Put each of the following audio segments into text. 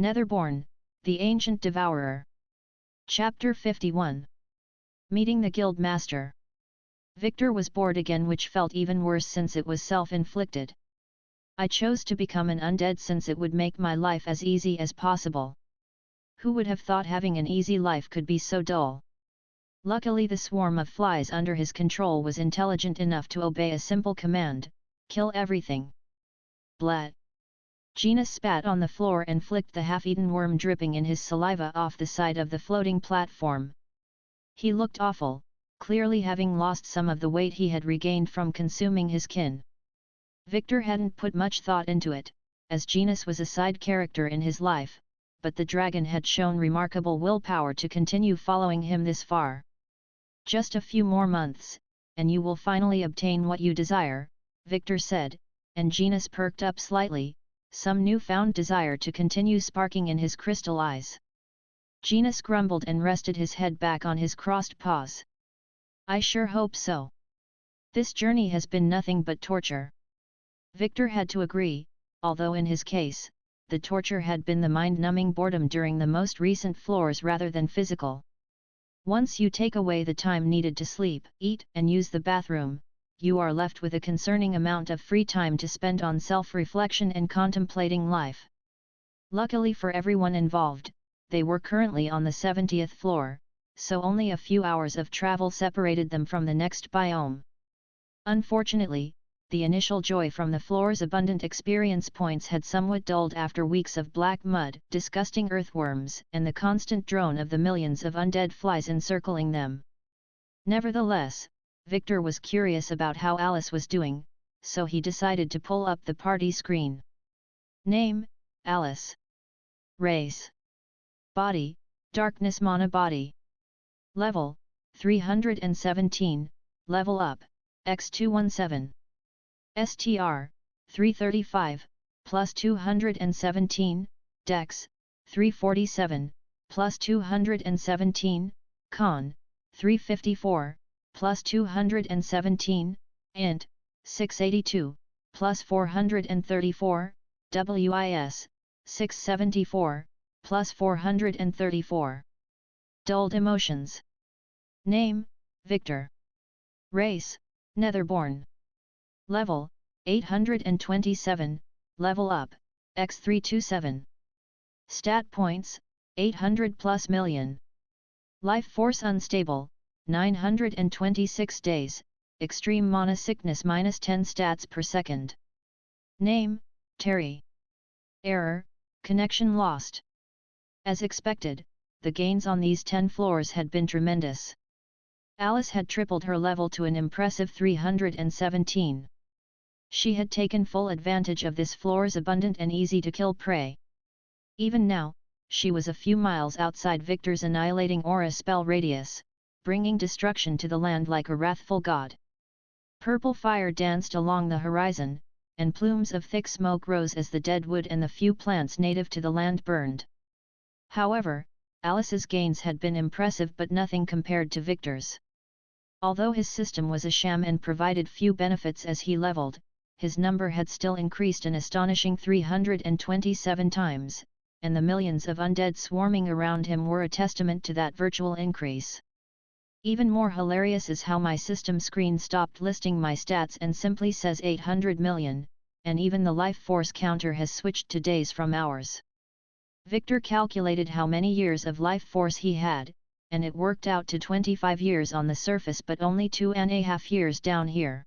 Netherborne, the Ancient Devourer. Chapter 51. Meeting the Guild Master. Victor was bored again, which felt even worse since it was self-inflicted. I chose to become an undead since it would make my life as easy as possible. Who would have thought having an easy life could be so dull? Luckily the swarm of flies under his control was intelligent enough to obey a simple command: kill everything. Blat. Genus spat on the floor and flicked the half-eaten worm dripping in his saliva off the side of the floating platform. He looked awful, clearly having lost some of the weight he had regained from consuming his kin. Victor hadn't put much thought into it, as Genus was a side character in his life, but the dragon had shown remarkable willpower to continue following him this far. Just a few more months, and you will finally obtain what you desire, Victor said, and Genus perked up slightly, some newfound desire to continue sparking in his crystal eyes. Genus grumbled and rested his head back on his crossed paws. I sure hope so. This journey has been nothing but torture. Victor had to agree, although in his case, the torture had been the mind-numbing boredom during the most recent floors rather than physical. Once you take away the time needed to sleep, eat, and use the bathroom, you are left with a concerning amount of free time to spend on self-reflection and contemplating life. Luckily for everyone involved, they were currently on the 70th floor, so only a few hours of travel separated them from the next biome. Unfortunately, the initial joy from the floor's abundant experience points had somewhat dulled after weeks of black mud, disgusting earthworms, and the constant drone of the millions of undead flies encircling them. Nevertheless, Victor was curious about how Alice was doing, so he decided to pull up the party screen. Name: Alice. Race: Body, Darkness Mana Body. Level: 317, Level Up, X217. STR: 335, plus 217, Dex: 347, plus 217, Con: 354, plus 217, Int: 682, plus 434, WIS: 674, plus 434. Dulled emotions. Name: Victor. Race: Netherborne. Level: 827, Level Up, X327. Stat Points: 800 plus million. Life Force Unstable, 926 days, Extreme Mana Sickness -10 stats per second. Name: Terry. Error: Connection lost. As expected, the gains on these 10 floors had been tremendous. Alice had tripled her level to an impressive 317. She had taken full advantage of this floor's abundant and easy-to-kill prey. Even now, she was a few miles outside Victor's annihilating aura spell radius, bringing destruction to the land like a wrathful god. Purple fire danced along the horizon, and plumes of thick smoke rose as the dead wood and the few plants native to the land burned. However, Alice's gains had been impressive but nothing compared to Victor's. Although his system was a sham and provided few benefits as he leveled, his number had still increased an astonishing 327 times, and the millions of undead swarming around him were a testament to that virtual increase. Even more hilarious is how my system screen stopped listing my stats and simply says 800 million, and even the life force counter has switched to days from hours. Victor calculated how many years of life force he had, and it worked out to 25 years on the surface but only 2.5 years down here.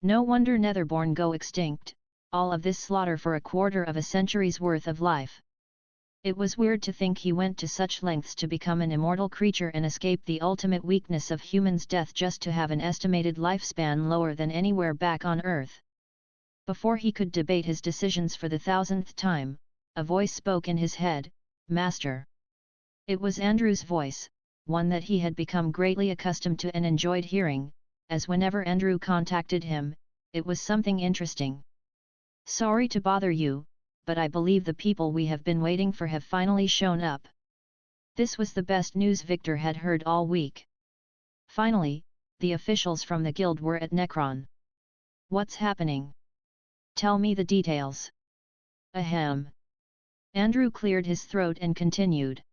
No wonder Netherborne go extinct, all of this slaughter for a quarter of a century's worth of life. It was weird to think he went to such lengths to become an immortal creature and escape the ultimate weakness of humans' death just to have an estimated lifespan lower than anywhere back on Earth. Before he could debate his decisions for the 1000th time, a voice spoke in his head: Master. It was Andrew's voice, one that he had become greatly accustomed to and enjoyed hearing, as whenever Andrew contacted him, it was something interesting. Sorry to bother you, but I believe the people we have been waiting for have finally shown up. This was the best news Victor had heard all week. Finally, the officials from the guild were at Necron. What's happening? Tell me the details. Ahem. Andrew cleared his throat and continued.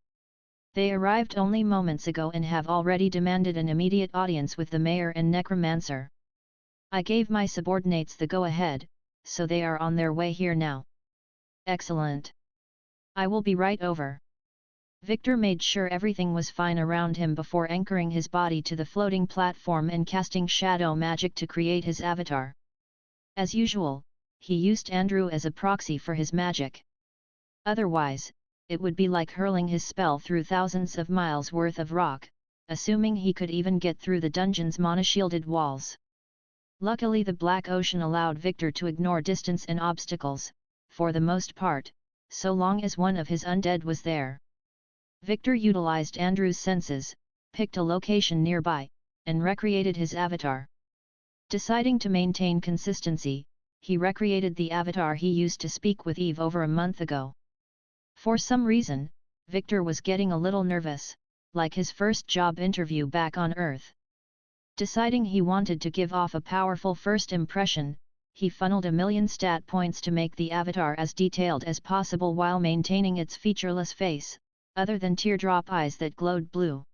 They arrived only moments ago and have already demanded an immediate audience with the mayor and necromancer. I gave my subordinates the go-ahead, so they are on their way here now. Excellent. I will be right over. Victor made sure everything was fine around him before anchoring his body to the floating platform and casting shadow magic to create his avatar. As usual, he used Andrew as a proxy for his magic. Otherwise, it would be like hurling his spell through thousands of miles worth of rock, assuming he could even get through the dungeon's monoshielded walls. Luckily the Black Ocean allowed Victor to ignore distance and obstacles, for the most part, so long as one of his undead was there. Victor utilized Andrew's senses, picked a location nearby, and recreated his avatar. Deciding to maintain consistency, he recreated the avatar he used to speak with Eve over a month ago. For some reason, Victor was getting a little nervous, like his first job interview back on Earth. Deciding he wanted to give off a powerful first impression, he funneled 1,000,000 stat points to make the avatar as detailed as possible while maintaining its featureless face, other than teardrop eyes that glowed blue.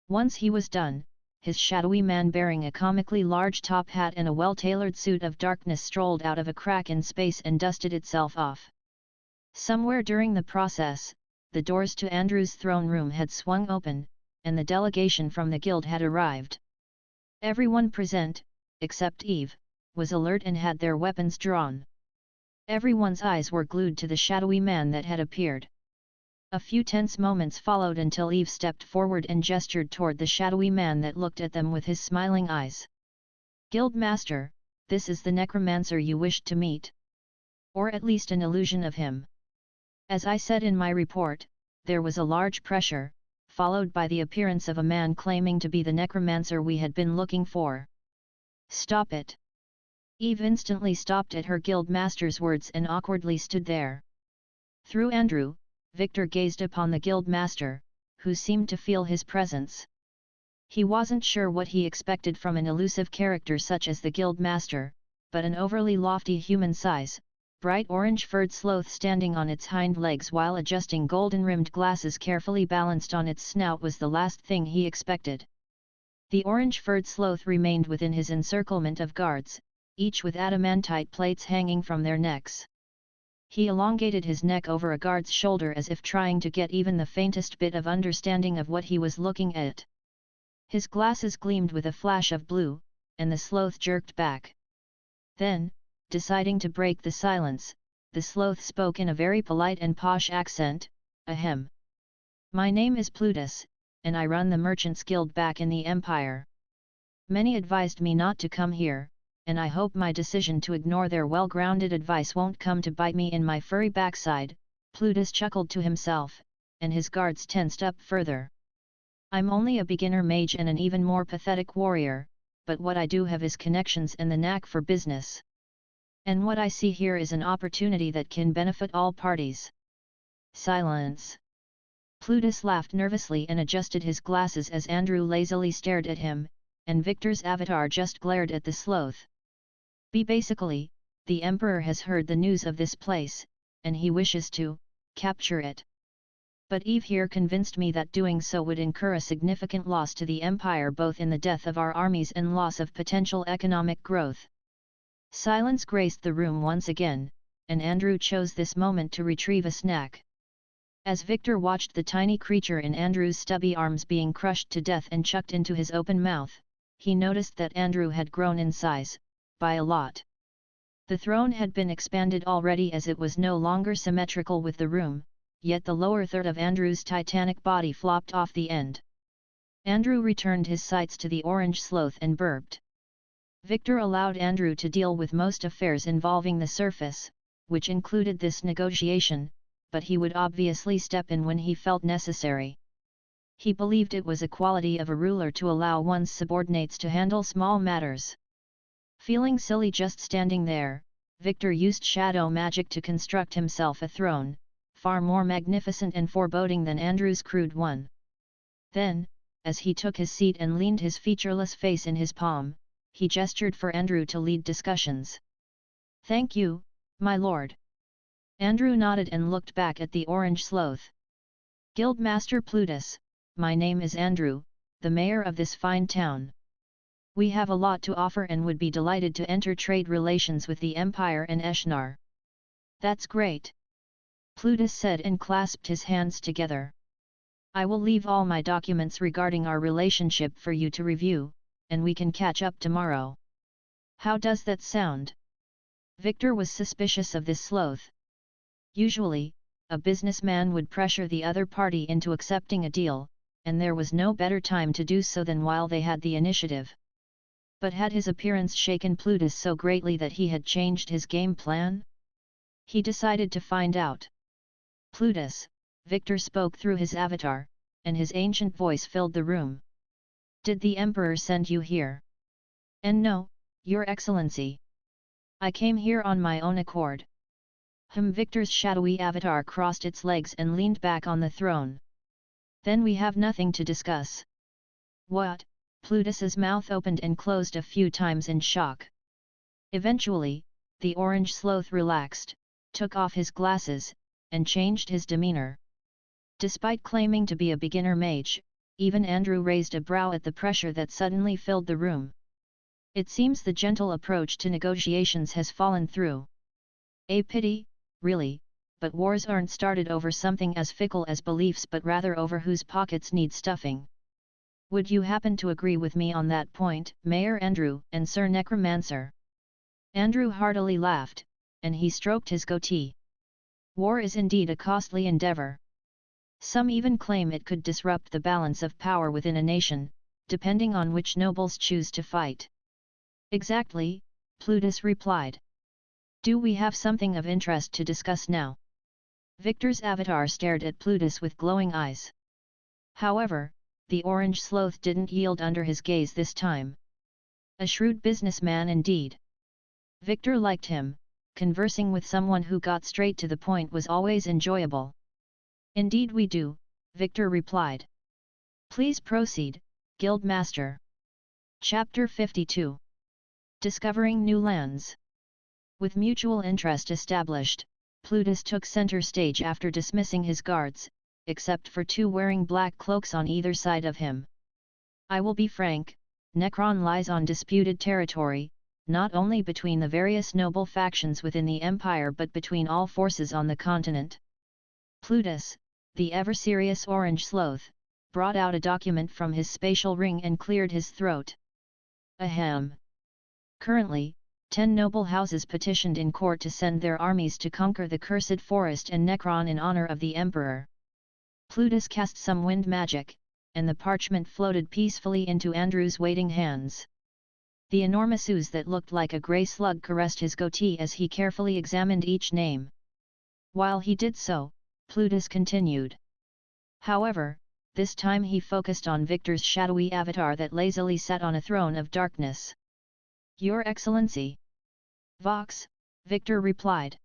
Once he was done, his shadowy man bearing a comically large top hat and a well-tailored suit of darkness strolled out of a crack in space and dusted itself off. Somewhere during the process, the doors to Andrew's throne room had swung open, and the delegation from the guild had arrived. Everyone present, except Eve, was alert and had their weapons drawn. Everyone's eyes were glued to the shadowy man that had appeared. A few tense moments followed until Eve stepped forward and gestured toward the shadowy man that looked at them with his smiling eyes. Guildmaster, this is the necromancer you wished to meet. Or at least an illusion of him. As I said in my report, there was a large pressure, followed by the appearance of a man claiming to be the necromancer we had been looking for. Stop it! Eve instantly stopped at her guildmaster's words and awkwardly stood there. Through Andrew, Victor gazed upon the guildmaster, who seemed to feel his presence. He wasn't sure what he expected from an elusive character such as the guildmaster, but an overly lofty human size, bright orange-furred sloth standing on its hind legs while adjusting golden-rimmed glasses carefully balanced on its snout was the last thing he expected. The orange-furred sloth remained within his encirclement of guards, each with adamantite plates hanging from their necks. He elongated his neck over a guard's shoulder as if trying to get even the faintest bit of understanding of what he was looking at. His glasses gleamed with a flash of blue, and the sloth jerked back. Then, deciding to break the silence, the sloth spoke in a very polite and posh accent, "Ahem. My name is Plutus, and I run the Merchants Guild back in the Empire. Many advised me not to come here, and I hope my decision to ignore their well-grounded advice won't come to bite me in my furry backside." Plutus chuckled to himself, and his guards tensed up further. "I'm only a beginner mage and an even more pathetic warrior, but what I do have is connections and the knack for business. And what I see here is an opportunity that can benefit all parties." Silence. Plutus laughed nervously and adjusted his glasses as Andrew lazily stared at him, and Victor's avatar just glared at the sloth. Basically, the Emperor has heard the news of this place, and he wishes to capture it. But Eve here convinced me that doing so would incur a significant loss to the Empire, both in the death of our armies and loss of potential economic growth. Silence graced the room once again, and Andrew chose this moment to retrieve a snack. As Victor watched the tiny creature in Andrew's stubby arms being crushed to death and chucked into his open mouth, he noticed that Andrew had grown in size, by a lot. The throne had been expanded already as it was no longer symmetrical with the room, yet the lower third of Andrew's titanic body flopped off the end. Andrew returned his sights to the orange sloth and burped. Victor allowed Andrew to deal with most affairs involving the surface, which included this negotiation, but he would obviously step in when he felt necessary. He believed it was a quality of a ruler to allow one's subordinates to handle small matters. Feeling silly just standing there, Victor used shadow magic to construct himself a throne, far more magnificent and foreboding than Andrew's crude one. Then, as he took his seat and leaned his featureless face in his palm, he gestured for Andrew to lead discussions. "Thank you, my lord." Andrew nodded and looked back at the orange sloth. Guildmaster Plutus, my name is Andrew, the mayor of this fine town. We have a lot to offer and would be delighted to enter trade relations with the Empire and Eshnar. That's great, Plutus said and clasped his hands together. I will leave all my documents regarding our relationship for you to review, and we can catch up tomorrow. How does that sound? Victor was suspicious of this sloth. Usually, a businessman would pressure the other party into accepting a deal, and there was no better time to do so than while they had the initiative. But had his appearance shaken Plutus so greatly that he had changed his game plan? He decided to find out. Plutus, Victor spoke through his avatar, and his ancient voice filled the room. Did the Emperor send you here? And no, Your Excellency. I came here on my own accord. Victor's shadowy avatar crossed its legs and leaned back on the throne. Then we have nothing to discuss. What? Plutus's mouth opened and closed a few times in shock. Eventually, the orange sloth relaxed, took off his glasses, and changed his demeanor. Despite claiming to be a beginner mage, even Andrew raised a brow at the pressure that suddenly filled the room. It seems the gentle approach to negotiations has fallen through. A pity, really, but wars aren't started over something as fickle as beliefs but rather over whose pockets need stuffing. Would you happen to agree with me on that point, Mayor Andrew and Sir Necromancer? Andrew heartily laughed, and he stroked his goatee. War is indeed a costly endeavor. Some even claim it could disrupt the balance of power within a nation, depending on which nobles choose to fight. Exactly, Plutus replied. Do we have something of interest to discuss now? Victor's avatar stared at Plutus with glowing eyes. However, the orange sloth didn't yield under his gaze this time. A shrewd businessman indeed. Victor liked him. Conversing with someone who got straight to the point was always enjoyable. Indeed we do, Victor replied. Please proceed, Guildmaster. Chapter 52. Discovering New Lands. With mutual interest established, Plutus took center stage after dismissing his guards, except for two wearing black cloaks on either side of him. I will be frank, Necron lies on disputed territory, not only between the various noble factions within the Empire but between all forces on the continent. Plutus, the ever-serious orange sloth, brought out a document from his spatial ring and cleared his throat. Ahem. Currently, 10 noble houses petitioned in court to send their armies to conquer the cursed forest and Necron in honor of the Emperor. Plutus cast some wind magic, and the parchment floated peacefully into Andrew's waiting hands. The enormous ooze that looked like a grey slug caressed his goatee as he carefully examined each name. While he did so, Plutus continued. However, this time he focused on Victor's shadowy avatar that lazily sat on a throne of darkness. Your Excellency. Vox, Victor replied.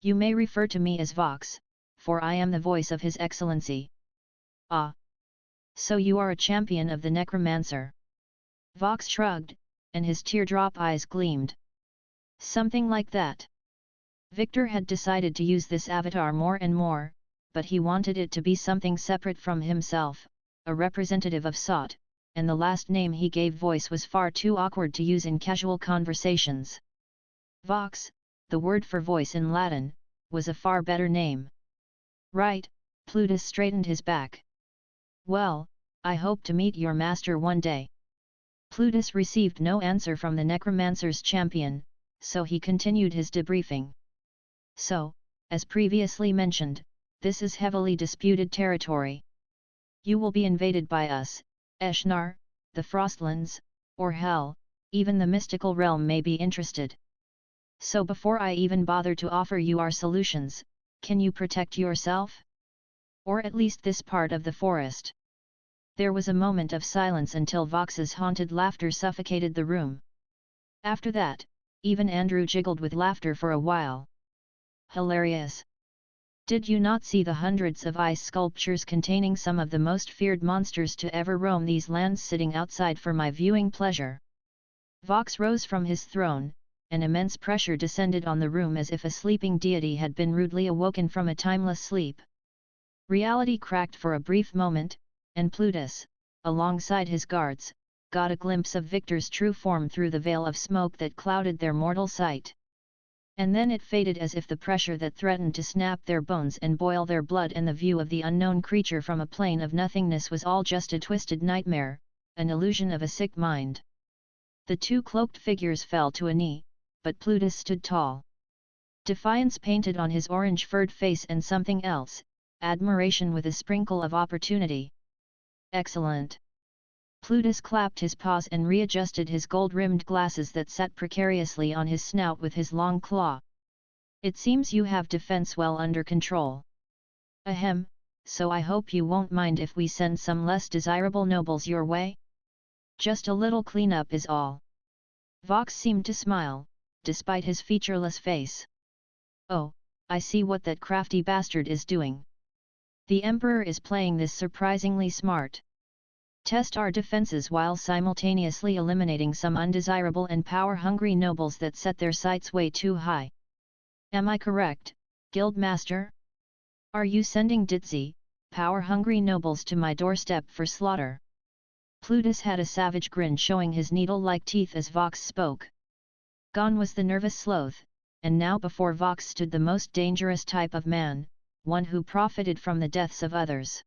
You may refer to me as Vox, for I am the voice of His Excellency. Ah. So you are a champion of the Necromancer. Vox shrugged, and his teardrop eyes gleamed. Something like that. Victor had decided to use this avatar more and more, but he wanted it to be something separate from himself, a representative of Sot, and the last name he gave voice was far too awkward to use in casual conversations. Vox, the word for voice in Latin, was a far better name. Right, Plutus straightened his back. Well, I hope to meet your master one day. Plutus received no answer from the Necromancer's champion, so he continued his debriefing. So, as previously mentioned, this is heavily disputed territory. You will be invaded by us, Eshnar, the Frostlands, or Hell, even the mystical realm may be interested. So before I even bother to offer you our solutions, can you protect yourself? Or at least this part of the forest? There was a moment of silence until Vox's haunted laughter suffocated the room. After that, even Andrew giggled with laughter for a while. Hilarious! Did you not see the hundreds of ice sculptures containing some of the most feared monsters to ever roam these lands sitting outside for my viewing pleasure? Vox rose from his throne, an immense pressure descended on the room as if a sleeping deity had been rudely awoken from a timeless sleep. Reality cracked for a brief moment, and Plutus, alongside his guards, got a glimpse of Victor's true form through the veil of smoke that clouded their mortal sight. And then it faded as if the pressure that threatened to snap their bones and boil their blood and the view of the unknown creature from a plane of nothingness was all just a twisted nightmare, an illusion of a sick mind. The two cloaked figures fell to a knee, but Plutus stood tall. Defiance painted on his orange-furred face and something else, admiration with a sprinkle of opportunity. Excellent! Plutus clapped his paws and readjusted his gold-rimmed glasses that sat precariously on his snout with his long claw. It seems you have defense well under control. Ahem, so I hope you won't mind if we send some less desirable nobles your way? Just a little cleanup is all. Vox seemed to smile, despite his featureless face. Oh, I see what that crafty bastard is doing. The Emperor is playing this surprisingly smart. Test our defenses while simultaneously eliminating some undesirable and power-hungry nobles that set their sights way too high. Am I correct, Guildmaster? Are you sending ditzy, power-hungry nobles to my doorstep for slaughter? Plutus had a savage grin showing his needle-like teeth as Vox spoke. Gone was the nervous sloth, and now before Vox stood the most dangerous type of man, one who profited from the deaths of others.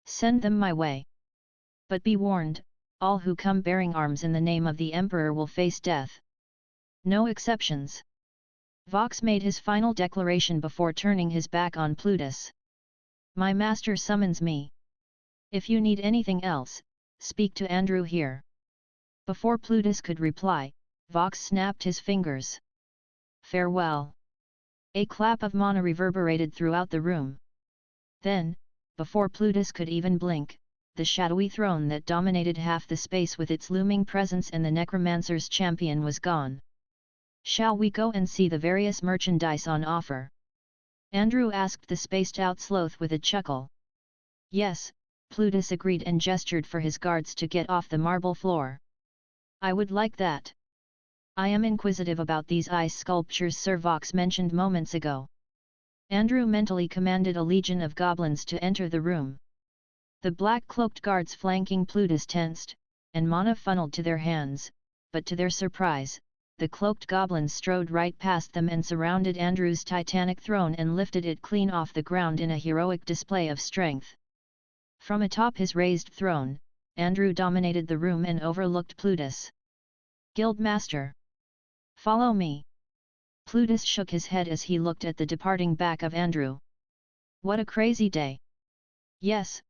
Send them my way. But be warned, all who come bearing arms in the name of the Emperor will face death. No exceptions. Vox made his final declaration before turning his back on Plutus. My master summons me. If you need anything else, speak to Andrew here. Before Plutus could reply, Vox snapped his fingers. Farewell. A clap of mana reverberated throughout the room. Then, before Plutus could even blink, the shadowy throne that dominated half the space with its looming presence and the necromancer's champion was gone. Shall we go and see the various merchandise on offer? Andrew asked the spaced-out sloth with a chuckle. Yes, Plutus agreed and gestured for his guards to get off the marble floor. I would like that. I am inquisitive about these ice sculptures Sir Vox mentioned moments ago. Andrew mentally commanded a legion of goblins to enter the room. The black-cloaked guards flanking Plutus tensed, and mana funneled to their hands, but to their surprise, the cloaked goblins strode right past them and surrounded Andrew's titanic throne and lifted it clean off the ground in a heroic display of strength. From atop his raised throne, Andrew dominated the room and overlooked Plutus. Guildmaster! Follow me! Plutus shook his head as he looked at the departing back of Andrew. What a crazy day! Yes,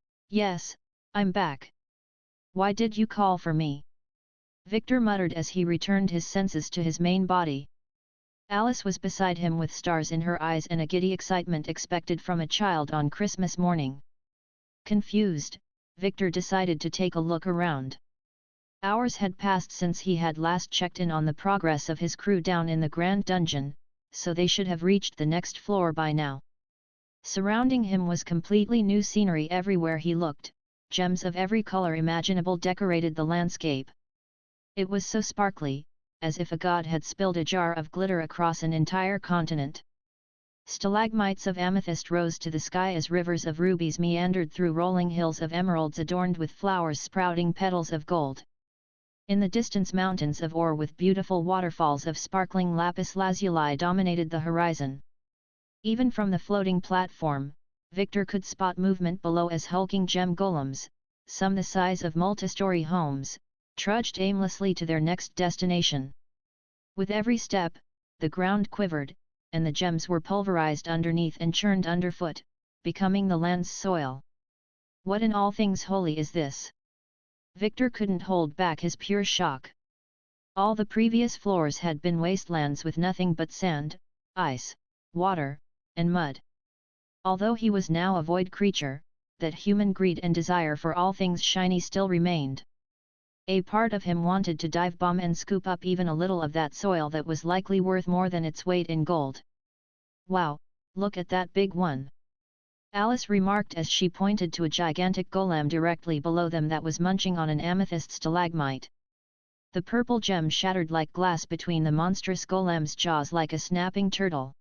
I'm back. Why did you call for me? Victor muttered as he returned his senses to his main body. Alice was beside him with stars in her eyes and a giddy excitement expected from a child on Christmas morning. Confused, Victor decided to take a look around. Hours had passed since he had last checked in on the progress of his crew down in the Grand Dungeon, so they should have reached the next floor by now. Surrounding him was completely new scenery everywhere he looked, gems of every color imaginable decorated the landscape. It was so sparkly, as if a god had spilled a jar of glitter across an entire continent. Stalagmites of amethyst rose to the sky as rivers of rubies meandered through rolling hills of emeralds adorned with flowers sprouting petals of gold. In the distance mountains of ore with beautiful waterfalls of sparkling lapis lazuli dominated the horizon. Even from the floating platform, Victor could spot movement below as hulking gem golems, some the size of multi-story homes, trudged aimlessly to their next destination. With every step, the ground quivered, and the gems were pulverized underneath and churned underfoot, becoming the land's soil. What in all things holy is this? Victor couldn't hold back his pure shock. All the previous floors had been wastelands with nothing but sand, ice, water, and mud. Although he was now a void creature, that human greed and desire for all things shiny still remained. A part of him wanted to dive bomb and scoop up even a little of that soil that was likely worth more than its weight in gold. Wow, look at that big one! Alice remarked as she pointed to a gigantic golem directly below them that was munching on an amethyst stalagmite. The purple gem shattered like glass between the monstrous golem's jaws like a snapping turtle.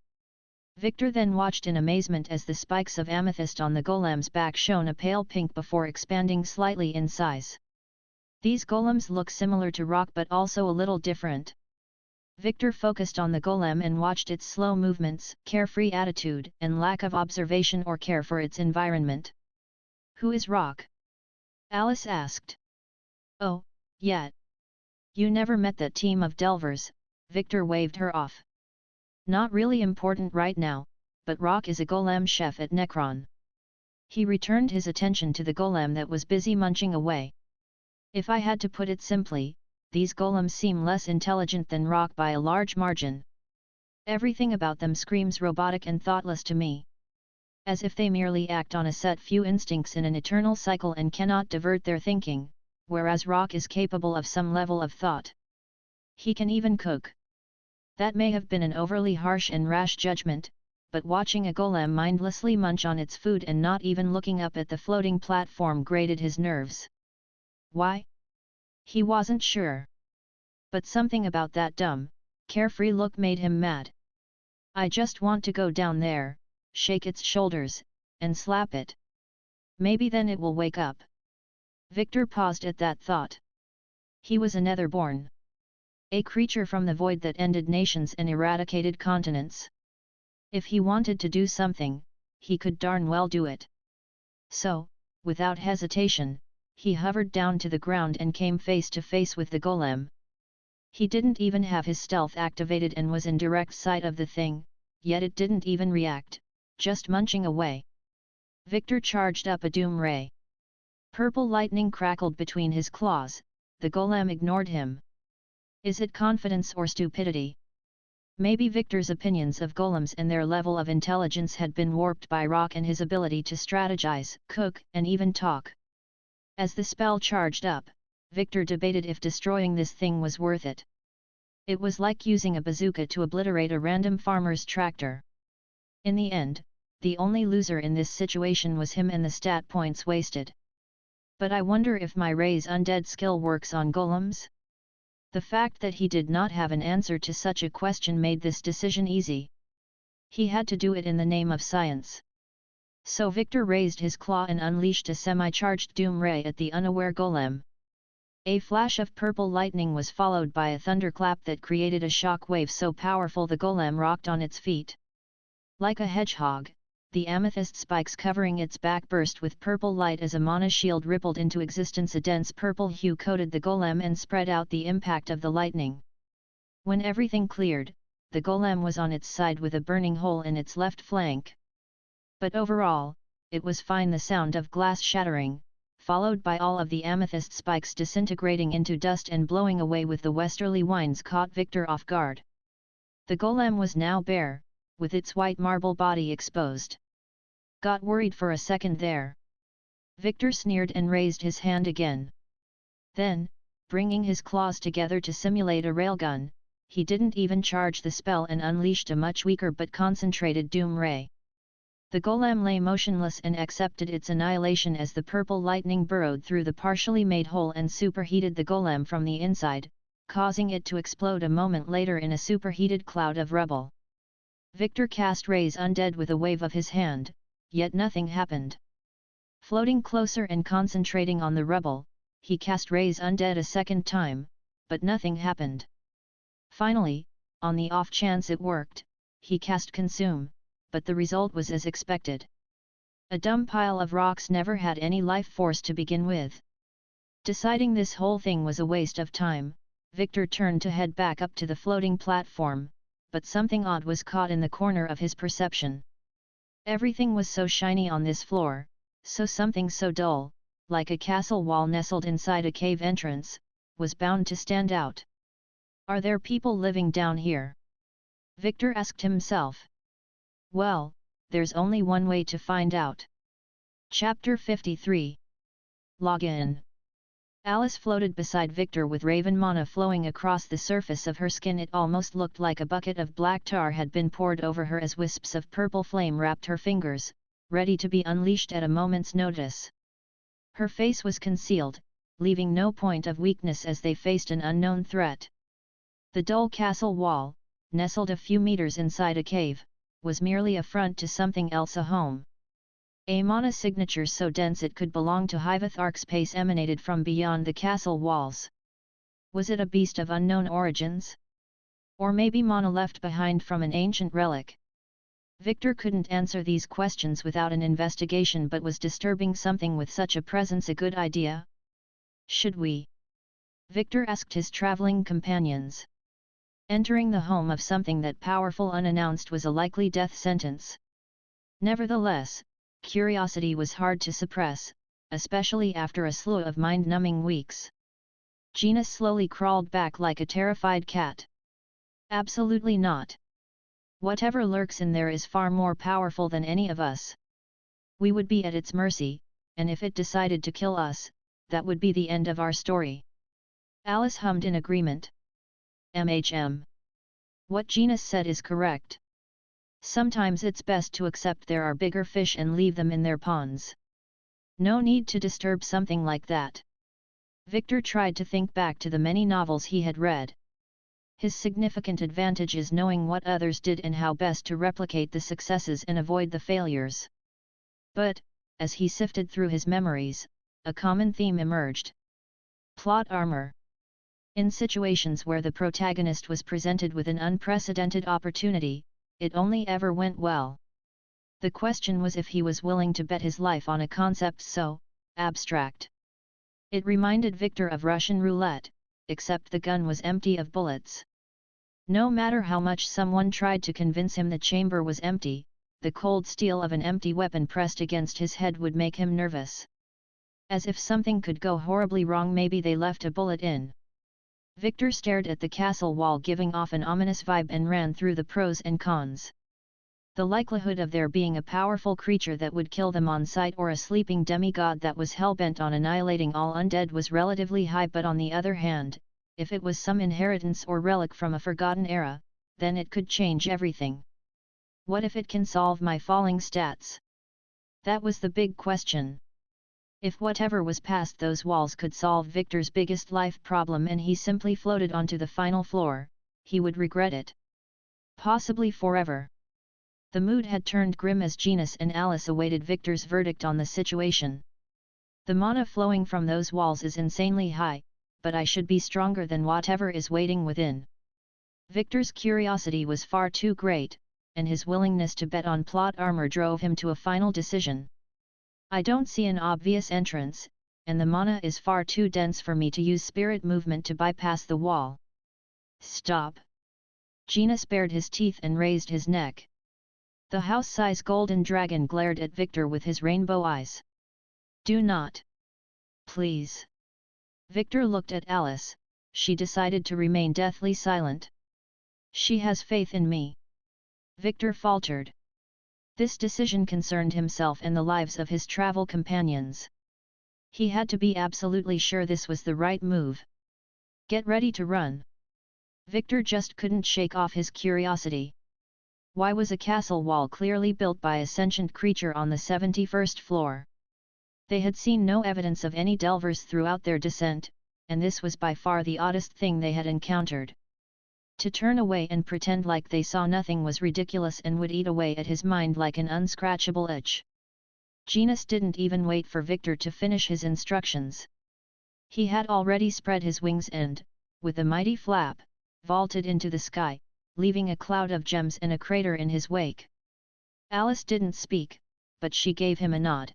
Victor then watched in amazement as the spikes of amethyst on the golem's back shone a pale pink before expanding slightly in size. These golems look similar to rock but also a little different. Victor focused on the golem and watched its slow movements, carefree attitude, and lack of observation or care for its environment. "Who is Rock?" Alice asked. "Oh, yet. You never met that team of delvers," Victor waved her off. "Not really important right now, but Rock is a golem chef at Necron." He returned his attention to the golem that was busy munching away. "If I had to put it simply, these golems seem less intelligent than Rock by a large margin. Everything about them screams robotic and thoughtless to me. As if they merely act on a set few instincts in an eternal cycle and cannot divert their thinking, whereas Rock is capable of some level of thought. He can even cook." That may have been an overly harsh and rash judgment, but watching a golem mindlessly munch on its food and not even looking up at the floating platform grated his nerves. Why? He wasn't sure. But something about that dumb, carefree look made him mad. "I just want to go down there, shake its shoulders, and slap it. Maybe then it will wake up." Victor paused at that thought. He was a Netherborne. A creature from the void that ended nations and eradicated continents. If he wanted to do something, he could darn well do it. So, without hesitation, he hovered down to the ground and came face to face with the golem. He didn't even have his stealth activated and was in direct sight of the thing, yet it didn't even react, just munching away. Victor charged up a doom ray. Purple lightning crackled between his claws. The golem ignored him. Is it confidence or stupidity? Maybe Victor's opinions of golems and their level of intelligence had been warped by Rock and his ability to strategize, cook, and even talk. As the spell charged up, Victor debated if destroying this thing was worth it. It was like using a bazooka to obliterate a random farmer's tractor. In the end, the only loser in this situation was him and the stat points wasted. But I wonder if my raise undead skill works on golems? The fact that he did not have an answer to such a question made this decision easy. He had to do it in the name of science. So Victor raised his claw and unleashed a semi-charged doom ray at the unaware golem. A flash of purple lightning was followed by a thunderclap that created a shock wave so powerful the golem rocked on its feet. Like a hedgehog, the amethyst spikes covering its back burst with purple light as a mana shield rippled into existence. A dense purple hue coated the golem and spread out the impact of the lightning. When everything cleared, the golem was on its side with a burning hole in its left flank. But overall, it was fine. The sound of glass shattering, followed by all of the amethyst spikes disintegrating into dust and blowing away with the westerly winds, caught Victor off guard. The golem was now bare, with its white marble body exposed. Got worried for a second there. Victor sneered and raised his hand again. Then, bringing his claws together to simulate a railgun, he didn't even charge the spell and unleashed a much weaker but concentrated doom ray. The golem lay motionless and accepted its annihilation as the purple lightning burrowed through the partially made hole and superheated the golem from the inside, causing it to explode a moment later in a superheated cloud of rubble. Victor cast Raise Undead with a wave of his hand, yet nothing happened. Floating closer and concentrating on the rubble, he cast Raise Undead a second time, but nothing happened. Finally, on the off chance it worked, he cast Consume, but the result was as expected. A dumb pile of rocks never had any life force to begin with. Deciding this whole thing was a waste of time, Victor turned to head back up to the floating platform, but something odd was caught in the corner of his perception. Everything was so shiny on this floor, so something so dull, like a castle wall nestled inside a cave entrance, was bound to stand out. Are there people living down here? Victor asked himself. Well, there's only one way to find out. Chapter 53. Login. Alice floated beside Victor with raven mana flowing across the surface of her skin. It almost looked like a bucket of black tar had been poured over her as wisps of purple flame wrapped her fingers, ready to be unleashed at a moment's notice. Her face was concealed, leaving no point of weakness as they faced an unknown threat. The dull castle wall, nestled a few meters inside a cave, was merely a front to something else, a home. A mana signature so dense it could belong to Hyvathark's pace emanated from beyond the castle walls. Was it a beast of unknown origins? Or maybe mana left behind from an ancient relic? Victor couldn't answer these questions without an investigation, but was disturbing something with such a presence a good idea? Should we? Victor asked his traveling companions. Entering the home of something that powerful unannounced was a likely death sentence. Nevertheless, curiosity was hard to suppress, especially after a slew of mind-numbing weeks. Gina slowly crawled back like a terrified cat. Absolutely not. Whatever lurks in there is far more powerful than any of us. We would be at its mercy, and if it decided to kill us, that would be the end of our story. Alice hummed in agreement. What Gina said is correct. Sometimes it's best to accept there are bigger fish and leave them in their ponds. No need to disturb something like that. Victor tried to think back to the many novels he had read. His significant advantage is knowing what others did and how best to replicate the successes and avoid the failures. But, as he sifted through his memories, a common theme emerged. Plot armor. In situations where the protagonist was presented with an unprecedented opportunity, it only ever went well. The question was if he was willing to bet his life on a concept so abstract. It reminded Victor of Russian roulette, except the gun was empty of bullets. No matter how much someone tried to convince him the chamber was empty, the cold steel of an empty weapon pressed against his head would make him nervous. As if something could go horribly wrong, maybe they left a bullet in. Victor stared at the castle wall, giving off an ominous vibe, and ran through the pros and cons. The likelihood of there being a powerful creature that would kill them on sight, or a sleeping demigod that was hell-bent on annihilating all undead, was relatively high, but on the other hand, if it was some inheritance or relic from a forgotten era, then it could change everything. What if it can solve my falling stats? That was the big question. If whatever was past those walls could solve Victor's biggest life problem and he simply floated onto the final floor, he would regret it. Possibly forever. The mood had turned grim as Genus and Alice awaited Victor's verdict on the situation. The mana flowing from those walls is insanely high, but I should be stronger than whatever is waiting within. Victor's curiosity was far too great, and his willingness to bet on plot armor drove him to a final decision. I don't see an obvious entrance, and the mana is far too dense for me to use spirit movement to bypass the wall. Stop! Genus bared his teeth and raised his neck. The house-size golden dragon glared at Victor with his rainbow eyes. Do not! Please! Victor looked at Alice. She decided to remain deathly silent. She has faith in me. Victor faltered. This decision concerned himself and the lives of his travel companions. He had to be absolutely sure this was the right move. Get ready to run. Victor just couldn't shake off his curiosity. Why was a castle wall clearly built by a sentient creature on the 71st floor? They had seen no evidence of any delvers throughout their descent, and this was by far the oddest thing they had encountered. To turn away and pretend like they saw nothing was ridiculous and would eat away at his mind like an unscratchable itch. Genus didn't even wait for Victor to finish his instructions. He had already spread his wings and, with a mighty flap, vaulted into the sky, leaving a cloud of gems and a crater in his wake. Alice didn't speak, but she gave him a nod.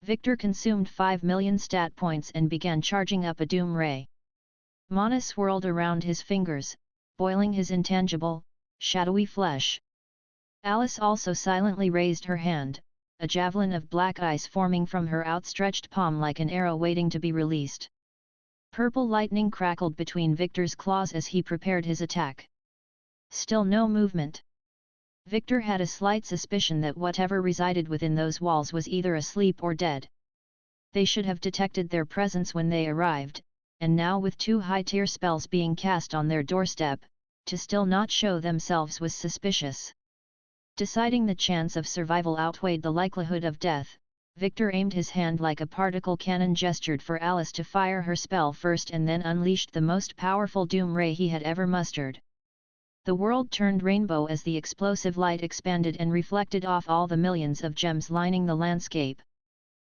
Victor consumed 5 million stat points and began charging up a doom ray. Mana swirled around his fingers, boiling his intangible, shadowy flesh. Alice also silently raised her hand, a javelin of black ice forming from her outstretched palm like an arrow waiting to be released. Purple lightning crackled between Victor's claws as he prepared his attack. Still no movement. Victor had a slight suspicion that whatever resided within those walls was either asleep or dead. They should have detected their presence when they arrived, and now with 2 high-tier spells being cast on their doorstep, to still not show themselves was suspicious. Deciding the chance of survival outweighed the likelihood of death, Victor aimed his hand like a particle cannon, gestured for Alice to fire her spell first, and then unleashed the most powerful doom ray he had ever mustered. The world turned rainbow as the explosive light expanded and reflected off all the millions of gems lining the landscape.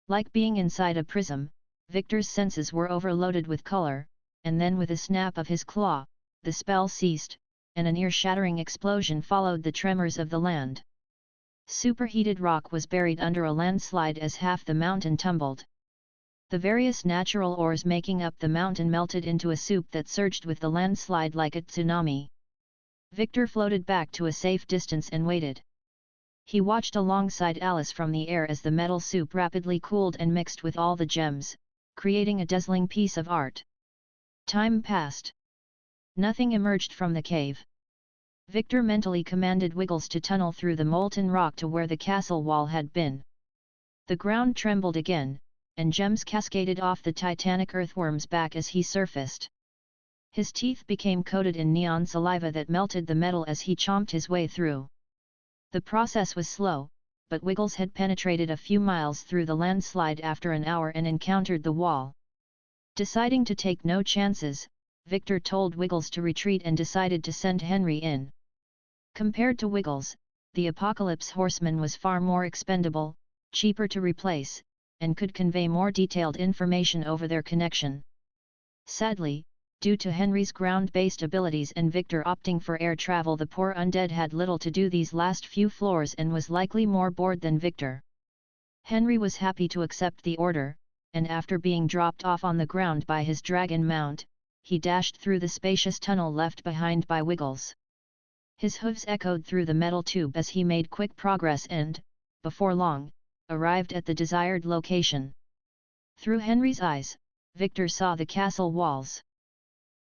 Like being inside a prism, Victor's senses were overloaded with color, and then with a snap of his claw, the spell ceased, and an ear-shattering explosion followed the tremors of the land. Superheated rock was buried under a landslide as half the mountain tumbled. The various natural ores making up the mountain melted into a soup that surged with the landslide like a tsunami. Victor floated back to a safe distance and waited. He watched alongside Alice from the air as the metal soup rapidly cooled and mixed with all the gems, creating a dazzling piece of art. Time passed. Nothing emerged from the cave. Victor mentally commanded Wiggles to tunnel through the molten rock to where the castle wall had been. The ground trembled again, and gems cascaded off the titanic earthworm's back as he surfaced. His teeth became coated in neon saliva that melted the metal as he chomped his way through. The process was slow, but Wiggles had penetrated a few miles through the landslide after an hour and encountered the wall. Deciding to take no chances, Victor told Wiggles to retreat and decided to send Henry in. Compared to Wiggles, the Apocalypse Horseman was far more expendable, cheaper to replace, and could convey more detailed information over their connection. Sadly, due to Henry's ground-based abilities and Victor opting for air travel, the poor undead had little to do these last few floors and was likely more bored than Victor. Henry was happy to accept the order, and after being dropped off on the ground by his dragon mount, he dashed through the spacious tunnel left behind by Wiggles. His hooves echoed through the metal tube as he made quick progress and, before long, arrived at the desired location. Through Henry's eyes, Victor saw the castle walls.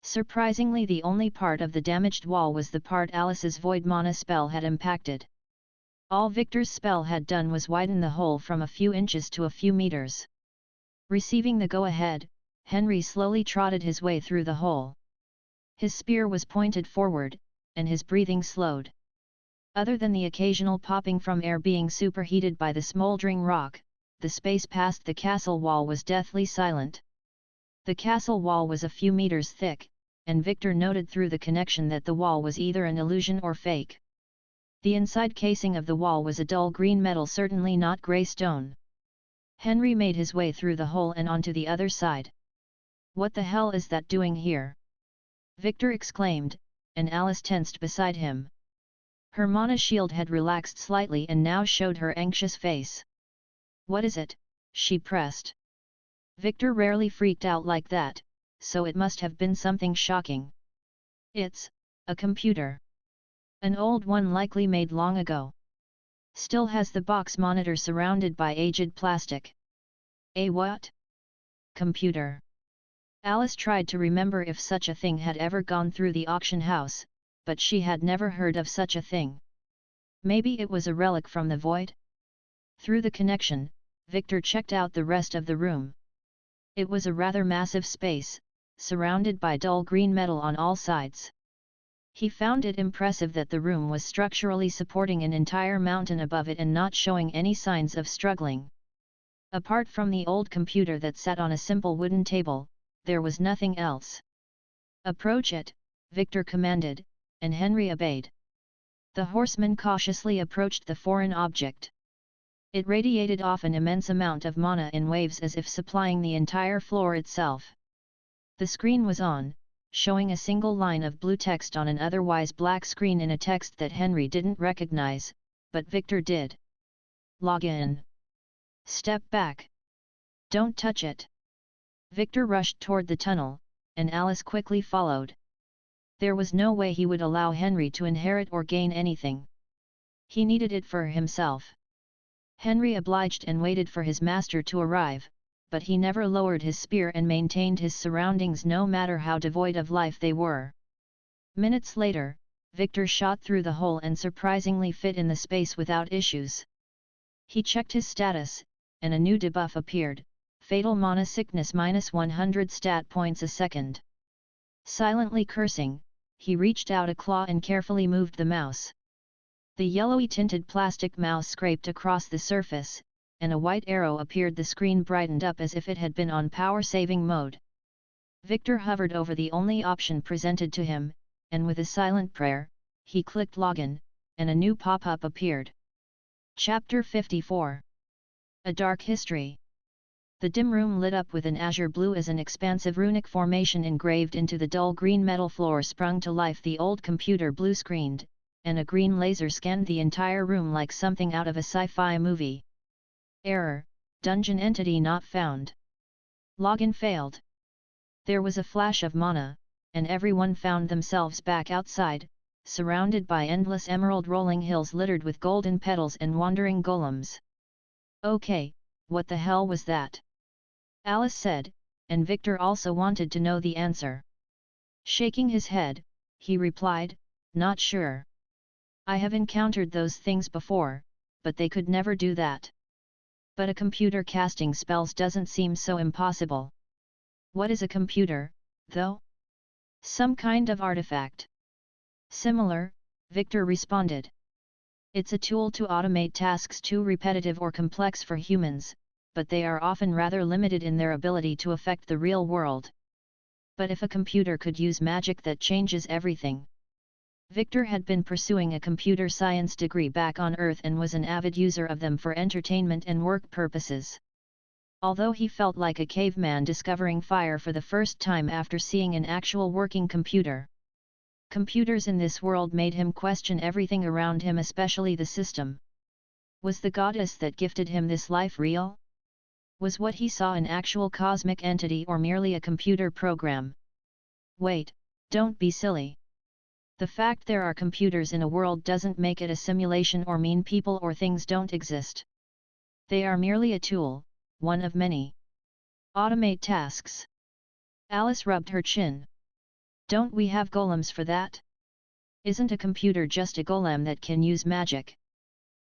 Surprisingly, the only part of the damaged wall was the part Alice's void mana spell had impacted. All Victor's spell had done was widen the hole from a few inches to a few meters. Receiving the go-ahead, Henry slowly trotted his way through the hole. His spear was pointed forward, and his breathing slowed. Other than the occasional popping from air being superheated by the smoldering rock, the space past the castle wall was deathly silent. The castle wall was a few meters thick, and Victor noted through the connection that the wall was either an illusion or fake. The inside casing of the wall was a dull green metal, certainly not grey stone. Henry made his way through the hole and onto the other side. "What the hell is that doing here?" Victor exclaimed, and Alice tensed beside him. Her mana shield had relaxed slightly and now showed her anxious face. "What is it?" she pressed. Victor rarely freaked out like that, so it must have been something shocking. "It's a computer. An old one, likely made long ago. Still has the box monitor surrounded by aged plastic." "A what? Computer?" Alice tried to remember if such a thing had ever gone through the auction house, but she had never heard of such a thing. Maybe it was a relic from the void? Through the connection, Victor checked out the rest of the room. It was a rather massive space, surrounded by dull green metal on all sides. He found it impressive that the room was structurally supporting an entire mountain above it and not showing any signs of struggling. Apart from the old computer that sat on a simple wooden table, there was nothing else. "Approach it," Victor commanded, and Henry obeyed. The horseman cautiously approached the foreign object. It radiated off an immense amount of mana in waves, as if supplying the entire floor itself. The screen was on, showing a single line of blue text on an otherwise black screen in a text that Henry didn't recognize, but Victor did. "Log in. Step back. Don't touch it." Victor rushed toward the tunnel, and Alice quickly followed. There was no way he would allow Henry to inherit or gain anything. He needed it for himself. Henry obliged and waited for his master to arrive, but he never lowered his spear and maintained his surroundings no matter how devoid of life they were. Minutes later, Victor shot through the hole and surprisingly fit in the space without issues. He checked his status, and a new debuff appeared: Fatal Mana Sickness -100 stat points a second. Silently cursing, he reached out a claw and carefully moved the mouse. The yellowy tinted plastic mouse scraped across the surface, and a white arrow appeared. The screen brightened up as if it had been on power-saving mode. Victor hovered over the only option presented to him, and with a silent prayer, he clicked login, and a new pop-up appeared. Chapter 54. A Dark History. The dim room lit up with an azure blue as an expansive runic formation engraved into the dull green metal floor sprung to life. The old computer blue-screened, and a green laser scanned the entire room like something out of a sci-fi movie. Error, dungeon entity not found. Login failed. There was a flash of mana, and everyone found themselves back outside, surrounded by endless emerald rolling hills littered with golden petals and wandering golems. Okay, what the hell was that? Alice said, and Victor also wanted to know the answer. Shaking his head, he replied, not sure. I have encountered those things before, but they could never do that. But a computer casting spells doesn't seem so impossible. What is a computer, though? Some kind of artifact. Similar, Victor responded. It's a tool to automate tasks too repetitive or complex for humans, but they are often rather limited in their ability to affect the real world. But if a computer could use magic that changes everything. Victor had been pursuing a computer science degree back on Earth and was an avid user of them for entertainment and work purposes. Although he felt like a caveman discovering fire for the first time after seeing an actual working computer. Computers in this world made him question everything around him, especially the system. Was the goddess that gifted him this life real? Was what he saw an actual cosmic entity or merely a computer program? Wait, don't be silly. The fact there are computers in a world doesn't make it a simulation or mean people or things don't exist. They are merely a tool, one of many. Automate tasks. Alice rubbed her chin. Don't we have golems for that? Isn't a computer just a golem that can use magic?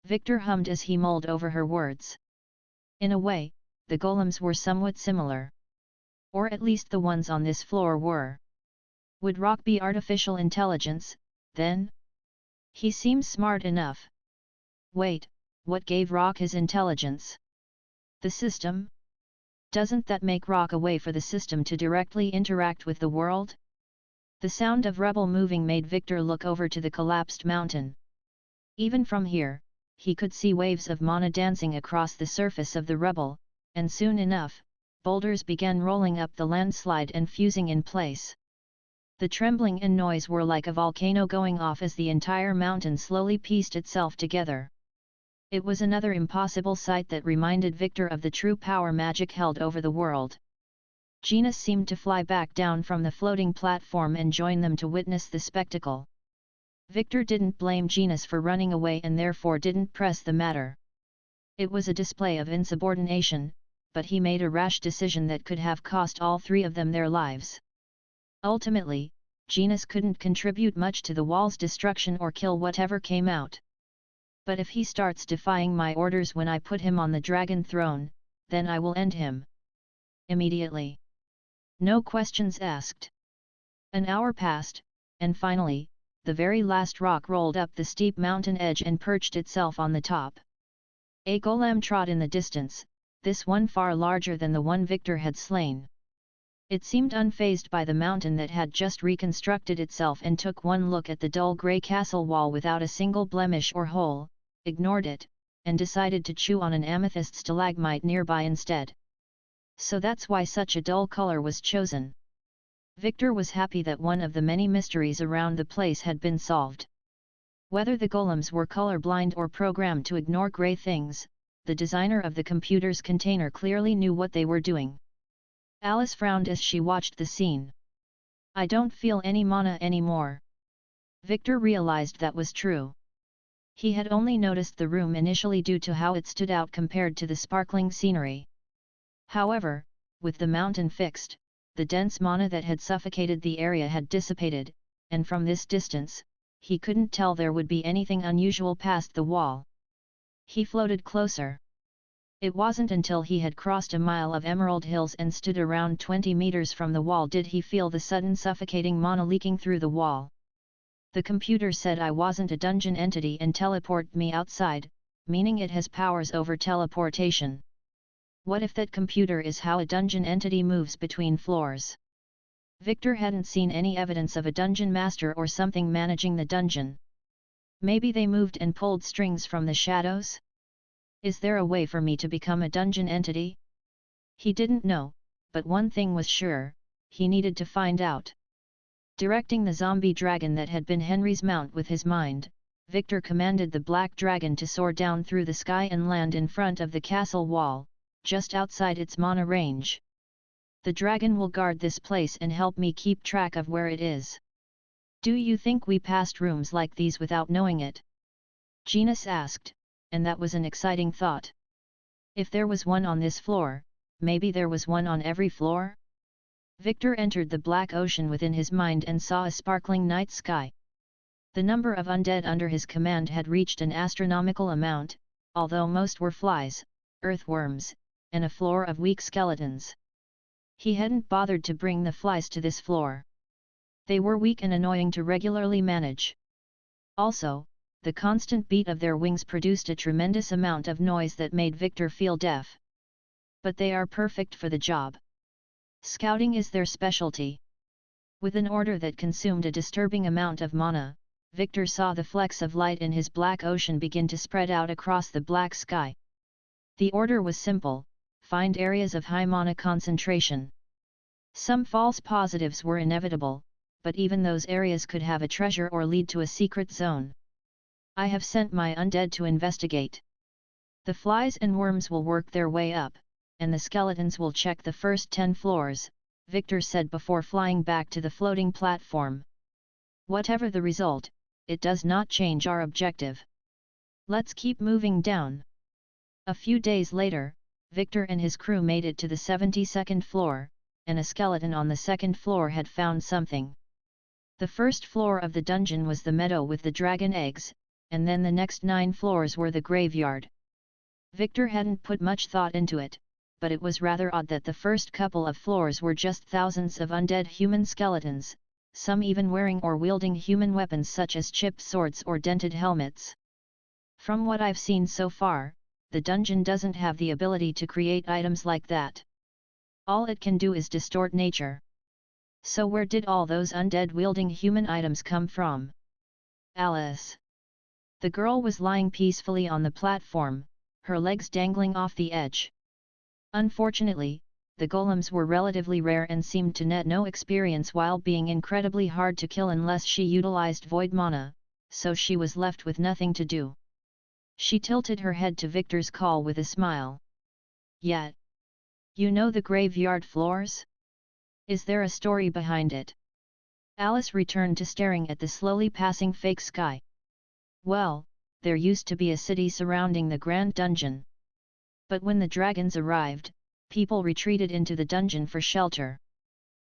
Victor hummed as he mulled over her words. In a way, the golems were somewhat similar. Or at least the ones on this floor were. Would rock be artificial intelligence, then? He seems smart enough. Wait, what gave rock his intelligence? The system? Doesn't that make rock a way for the system to directly interact with the world? The sound of rubble moving made Victor look over to the collapsed mountain. Even from here, he could see waves of mana dancing across the surface of the rubble, and soon enough, boulders began rolling up the landslide and fusing in place. The trembling and noise were like a volcano going off as the entire mountain slowly pieced itself together. It was another impossible sight that reminded Victor of the true power magic held over the world. Genus seemed to fly back down from the floating platform and join them to witness the spectacle. Victor didn't blame Genus for running away and therefore didn't press the matter. It was a display of insubordination, but he made a rash decision that could have cost all three of them their lives. Ultimately, Genus couldn't contribute much to the wall's destruction or kill whatever came out. But if he starts defying my orders when I put him on the dragon throne, then I will end him. Immediately. No questions asked. An hour passed, and finally, the very last rock rolled up the steep mountain edge and perched itself on the top. A golem trod in the distance, this one far larger than the one Victor had slain. It seemed unfazed by the mountain that had just reconstructed itself and took one look at the dull grey castle wall without a single blemish or hole, ignored it, and decided to chew on an amethyst stalagmite nearby instead. So that's why such a dull color was chosen. Victor was happy that one of the many mysteries around the place had been solved. Whether the golems were colorblind or programmed to ignore grey things, the designer of the computer's container clearly knew what they were doing. Alice frowned as she watched the scene. I don't feel any mana anymore. Victor realized that was true. He had only noticed the room initially due to how it stood out compared to the sparkling scenery. However, with the mountain fixed, the dense mana that had suffocated the area had dissipated, and from this distance, he couldn't tell there would be anything unusual past the wall. He floated closer. It wasn't until he had crossed a mile of emerald hills and stood around 20 meters from the wall did he feel the sudden suffocating mana leaking through the wall. The computer said I wasn't a dungeon entity and teleported me outside, meaning it has powers over teleportation. What if that computer is how a dungeon entity moves between floors? Victor hadn't seen any evidence of a dungeon master or something managing the dungeon. Maybe they moved and pulled strings from the shadows? Is there a way for me to become a dungeon entity? He didn't know, but one thing was sure, he needed to find out. Directing the zombie dragon that had been Henry's mount with his mind, Victor commanded the black dragon to soar down through the sky and land in front of the castle wall, just outside its mana range. The dragon will guard this place and help me keep track of where it is. Do you think we passed rooms like these without knowing it? Genus asked, and that was an exciting thought. If there was one on this floor, maybe there was one on every floor? Victor entered the black ocean within his mind and saw a sparkling night sky. The number of undead under his command had reached an astronomical amount, although most were flies, earthworms, and a floor of weak skeletons. He hadn't bothered to bring the flies to this floor. They were weak and annoying to regularly manage. Also, the constant beat of their wings produced a tremendous amount of noise that made Victor feel deaf. But they are perfect for the job. Scouting is their specialty. With an order that consumed a disturbing amount of mana, Victor saw the flecks of light in his black ocean begin to spread out across the black sky. The order was simple: find areas of high mana concentration. Some false positives were inevitable, but even those areas could have a treasure or lead to a secret zone. I have sent my undead to investigate. The flies and worms will work their way up, and the skeletons will check the first 10 floors, Victor said before flying back to the floating platform. Whatever the result, it does not change our objective. Let's keep moving down. A few days later, Victor and his crew made it to the 72nd floor, and a skeleton on the second floor had found something. The first floor of the dungeon was the meadow with the dragon eggs, and then the next 9 floors were the graveyard. Victor hadn't put much thought into it, but it was rather odd that the first couple of floors were just thousands of undead human skeletons, some even wearing or wielding human weapons such as chipped swords or dented helmets. From what I've seen so far, the dungeon doesn't have the ability to create items like that. All it can do is distort nature. So where did all those undead wielding human items come from? Alice. The girl was lying peacefully on the platform, her legs dangling off the edge. Unfortunately, the golems were relatively rare and seemed to net no experience while being incredibly hard to kill unless she utilized void mana, so she was left with nothing to do. She tilted her head to Victor's call with a smile. Yet. You know the graveyard floors? Is there a story behind it? Alice returned to staring at the slowly passing fake sky. Well, there used to be a city surrounding the Grand Dungeon. But when the dragons arrived, people retreated into the dungeon for shelter.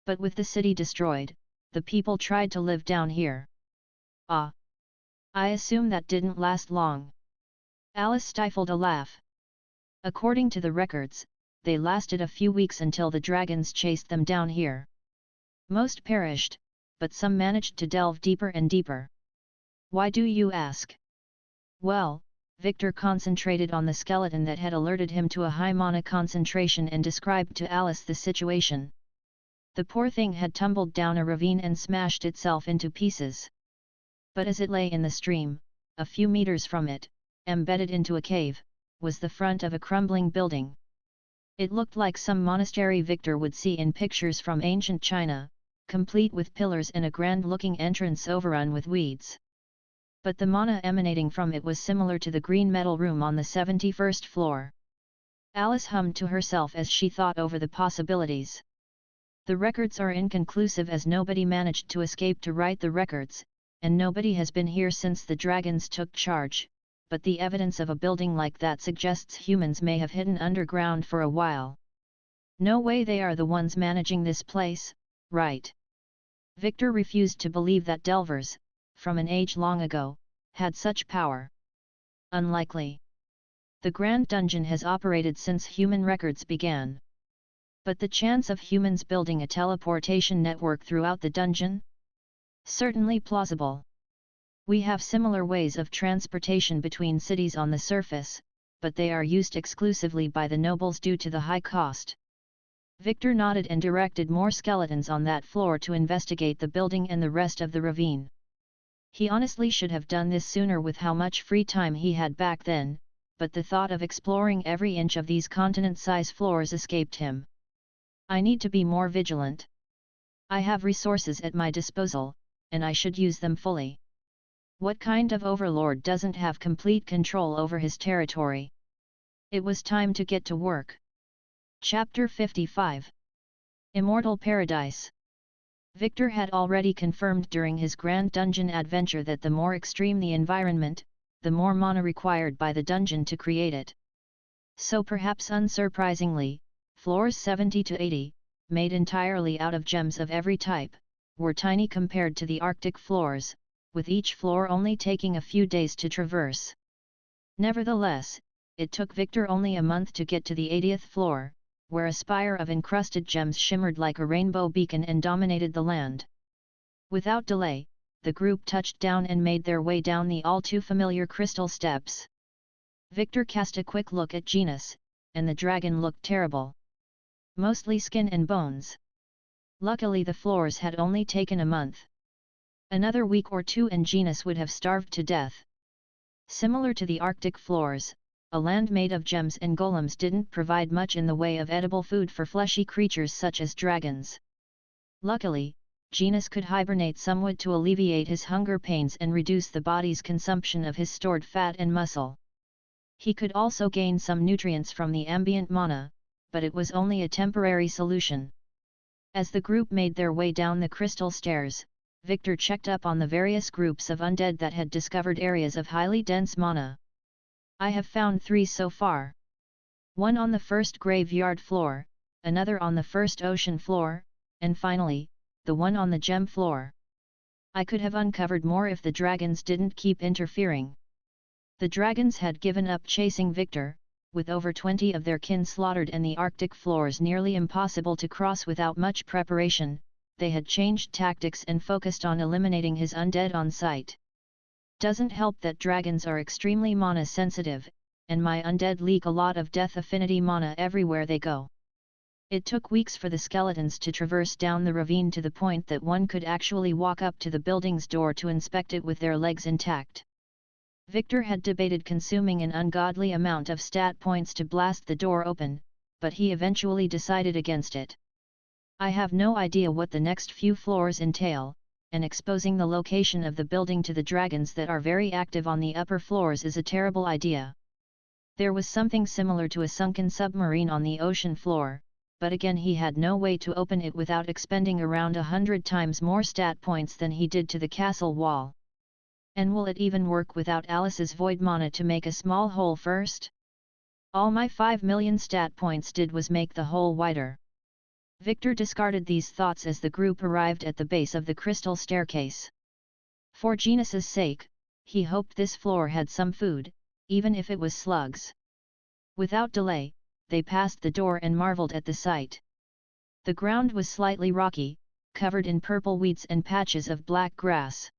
But with the city destroyed, the people tried to live down here. Ah! I assume that didn't last long. Alice stifled a laugh. According to the records, they lasted a few weeks until the dragons chased them down here. Most perished, but some managed to delve deeper and deeper. Why do you ask? Well, Victor concentrated on the skeleton that had alerted him to a high mana concentration and described to Alice the situation. The poor thing had tumbled down a ravine and smashed itself into pieces. But as it lay in the stream, a few meters from it, embedded into a cave, was the front of a crumbling building. It looked like some monastery Victor would see in pictures from ancient China, complete with pillars and a grand-looking entrance overrun with weeds. But the mana emanating from it was similar to the green metal room on the 71st floor. Alice hummed to herself as she thought over the possibilities. The records are inconclusive as nobody managed to escape to write the records, and nobody has been here since the dragons took charge, but the evidence of a building like that suggests humans may have hidden underground for a while. No way they are the ones managing this place, right? Victor refused to believe that delvers, from an age long ago, had such power. Unlikely. The Grand Dungeon has operated since human records began. But the chance of humans building a teleportation network throughout the dungeon? Certainly plausible. We have similar ways of transportation between cities on the surface, but they are used exclusively by the nobles due to the high cost. Victor nodded and directed more skeletons on that floor to investigate the building and the rest of the ravine. He honestly should have done this sooner with how much free time he had back then, but the thought of exploring every inch of these continent-size floors escaped him. I need to be more vigilant. I have resources at my disposal, and I should use them fully. What kind of overlord doesn't have complete control over his territory? It was time to get to work. Chapter 55. Immortal Paradise. Victor had already confirmed during his Grand Dungeon adventure that the more extreme the environment, the more mana required by the dungeon to create it. So perhaps unsurprisingly, floors 70 to 80, made entirely out of gems of every type, were tiny compared to the Arctic floors, with each floor only taking a few days to traverse. Nevertheless, it took Victor only a month to get to the 80th floor, where a spire of encrusted gems shimmered like a rainbow beacon and dominated the land. Without delay, the group touched down and made their way down the all-too-familiar crystal steps. Victor cast a quick look at Genus, and the dragon looked terrible. Mostly skin and bones. Luckily the floors had only taken a month. Another week or two and Genus would have starved to death. Similar to the Arctic floors, a land made of gems and golems didn't provide much in the way of edible food for fleshy creatures such as dragons. Luckily, Genus could hibernate somewhat to alleviate his hunger pains and reduce the body's consumption of his stored fat and muscle. He could also gain some nutrients from the ambient mana, but it was only a temporary solution. As the group made their way down the crystal stairs, Victor checked up on the various groups of undead that had discovered areas of highly dense mana. I have found 3 so far. One on the first graveyard floor, another on the first ocean floor, and finally, the one on the gem floor. I could have uncovered more if the dragons didn't keep interfering. The dragons had given up chasing Victor, with over 20 of their kin slaughtered and the Arctic floors nearly impossible to cross without much preparation. They had changed tactics and focused on eliminating his undead on sight. Doesn't help that dragons are extremely mana sensitive, and my undead leak a lot of death affinity mana everywhere they go. It took weeks for the skeletons to traverse down the ravine to the point that one could actually walk up to the building's door to inspect it with their legs intact. Victor had debated consuming an ungodly amount of stat points to blast the door open, but he eventually decided against it. I have no idea what the next few floors entail, and exposing the location of the building to the dragons that are very active on the upper floors is a terrible idea. There was something similar to a sunken submarine on the ocean floor, but again he had no way to open it without expending around 100 times more stat points than he did to the castle wall. And will it even work without Alice's void mana to make a small hole first? All my 5 million stat points did was make the hole wider. Victor discarded these thoughts as the group arrived at the base of the crystal staircase. For Genus's sake, he hoped this floor had some food, even if it was slugs. Without delay, they passed the door and marveled at the sight. The ground was slightly rocky, covered in purple weeds and patches of black grass.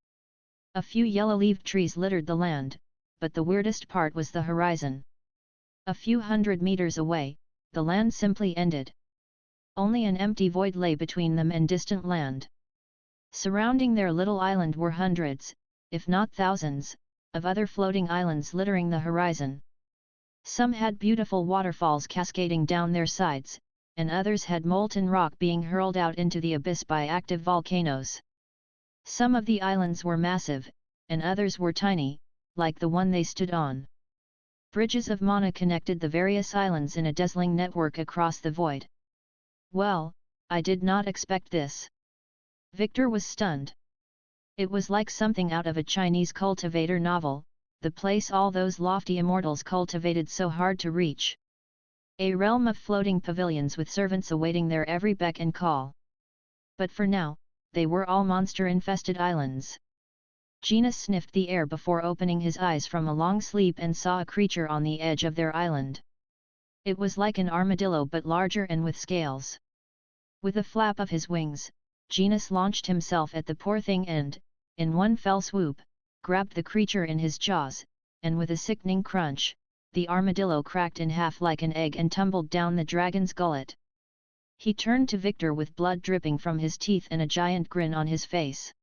A few yellow-leaved trees littered the land, but the weirdest part was the horizon. A few hundred meters away, the land simply ended. Only an empty void lay between them and distant land. Surrounding their little island were hundreds, if not thousands, of other floating islands littering the horizon. Some had beautiful waterfalls cascading down their sides, and others had molten rock being hurled out into the abyss by active volcanoes. Some of the islands were massive, and others were tiny, like the one they stood on. Bridges of mana connected the various islands in a dazzling network across the void. Well, I did not expect this. Victor was stunned. It was like something out of a Chinese cultivator novel, the place all those lofty immortals cultivated so hard to reach. A realm of floating pavilions with servants awaiting their every beck and call. But for now, they were all monster-infested islands. Genus sniffed the air before opening his eyes from a long sleep and saw a creature on the edge of their island. It was like an armadillo but larger and with scales. With a flap of his wings, Genus launched himself at the poor thing and, in one fell swoop, grabbed the creature in his jaws, and with a sickening crunch, the armadillo cracked in half like an egg and tumbled down the dragon's gullet. He turned to Victor with blood dripping from his teeth and a giant grin on his face.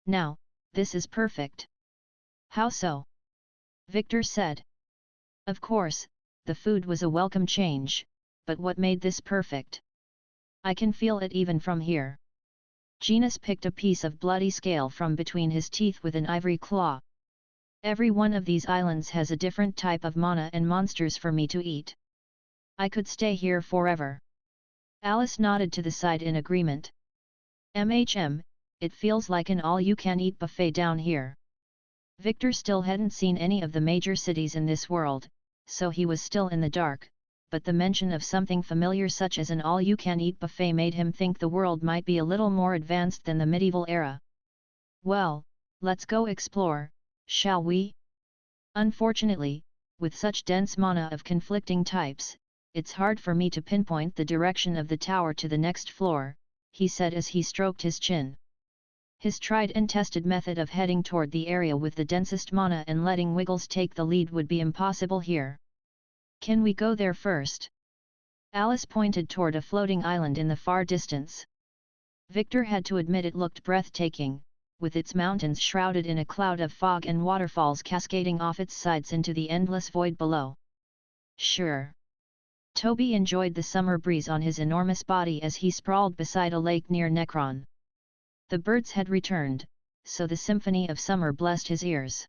"Now, this is perfect." "How so?" Victor said. "Of course, the food was a welcome change, but what made this perfect? I can feel it even from here." Genus picked a piece of bloody scale from between his teeth with an ivory claw. "Every one of these islands has a different type of mana and monsters for me to eat. I could stay here forever." Alice nodded to the side in agreement. It feels like an all-you-can-eat buffet down here." Victor still hadn't seen any of the major cities in this world, so he was still in the dark, but the mention of something familiar such as an all-you-can-eat buffet made him think the world might be a little more advanced than the medieval era. "Well, let's go explore, shall we?" "Unfortunately, with such dense mana of conflicting types, it's hard for me to pinpoint the direction of the tower to the next floor," he said as he stroked his chin. His tried and tested method of heading toward the area with the densest mana and letting Wiggles take the lead would be impossible here. "Can we go there first?" Alice pointed toward a floating island in the far distance. Victor had to admit it looked breathtaking, with its mountains shrouded in a cloud of fog and waterfalls cascading off its sides into the endless void below. "Sure." Toby enjoyed the summer breeze on his enormous body as he sprawled beside a lake near Necron. The birds had returned, so the symphony of summer blessed his ears.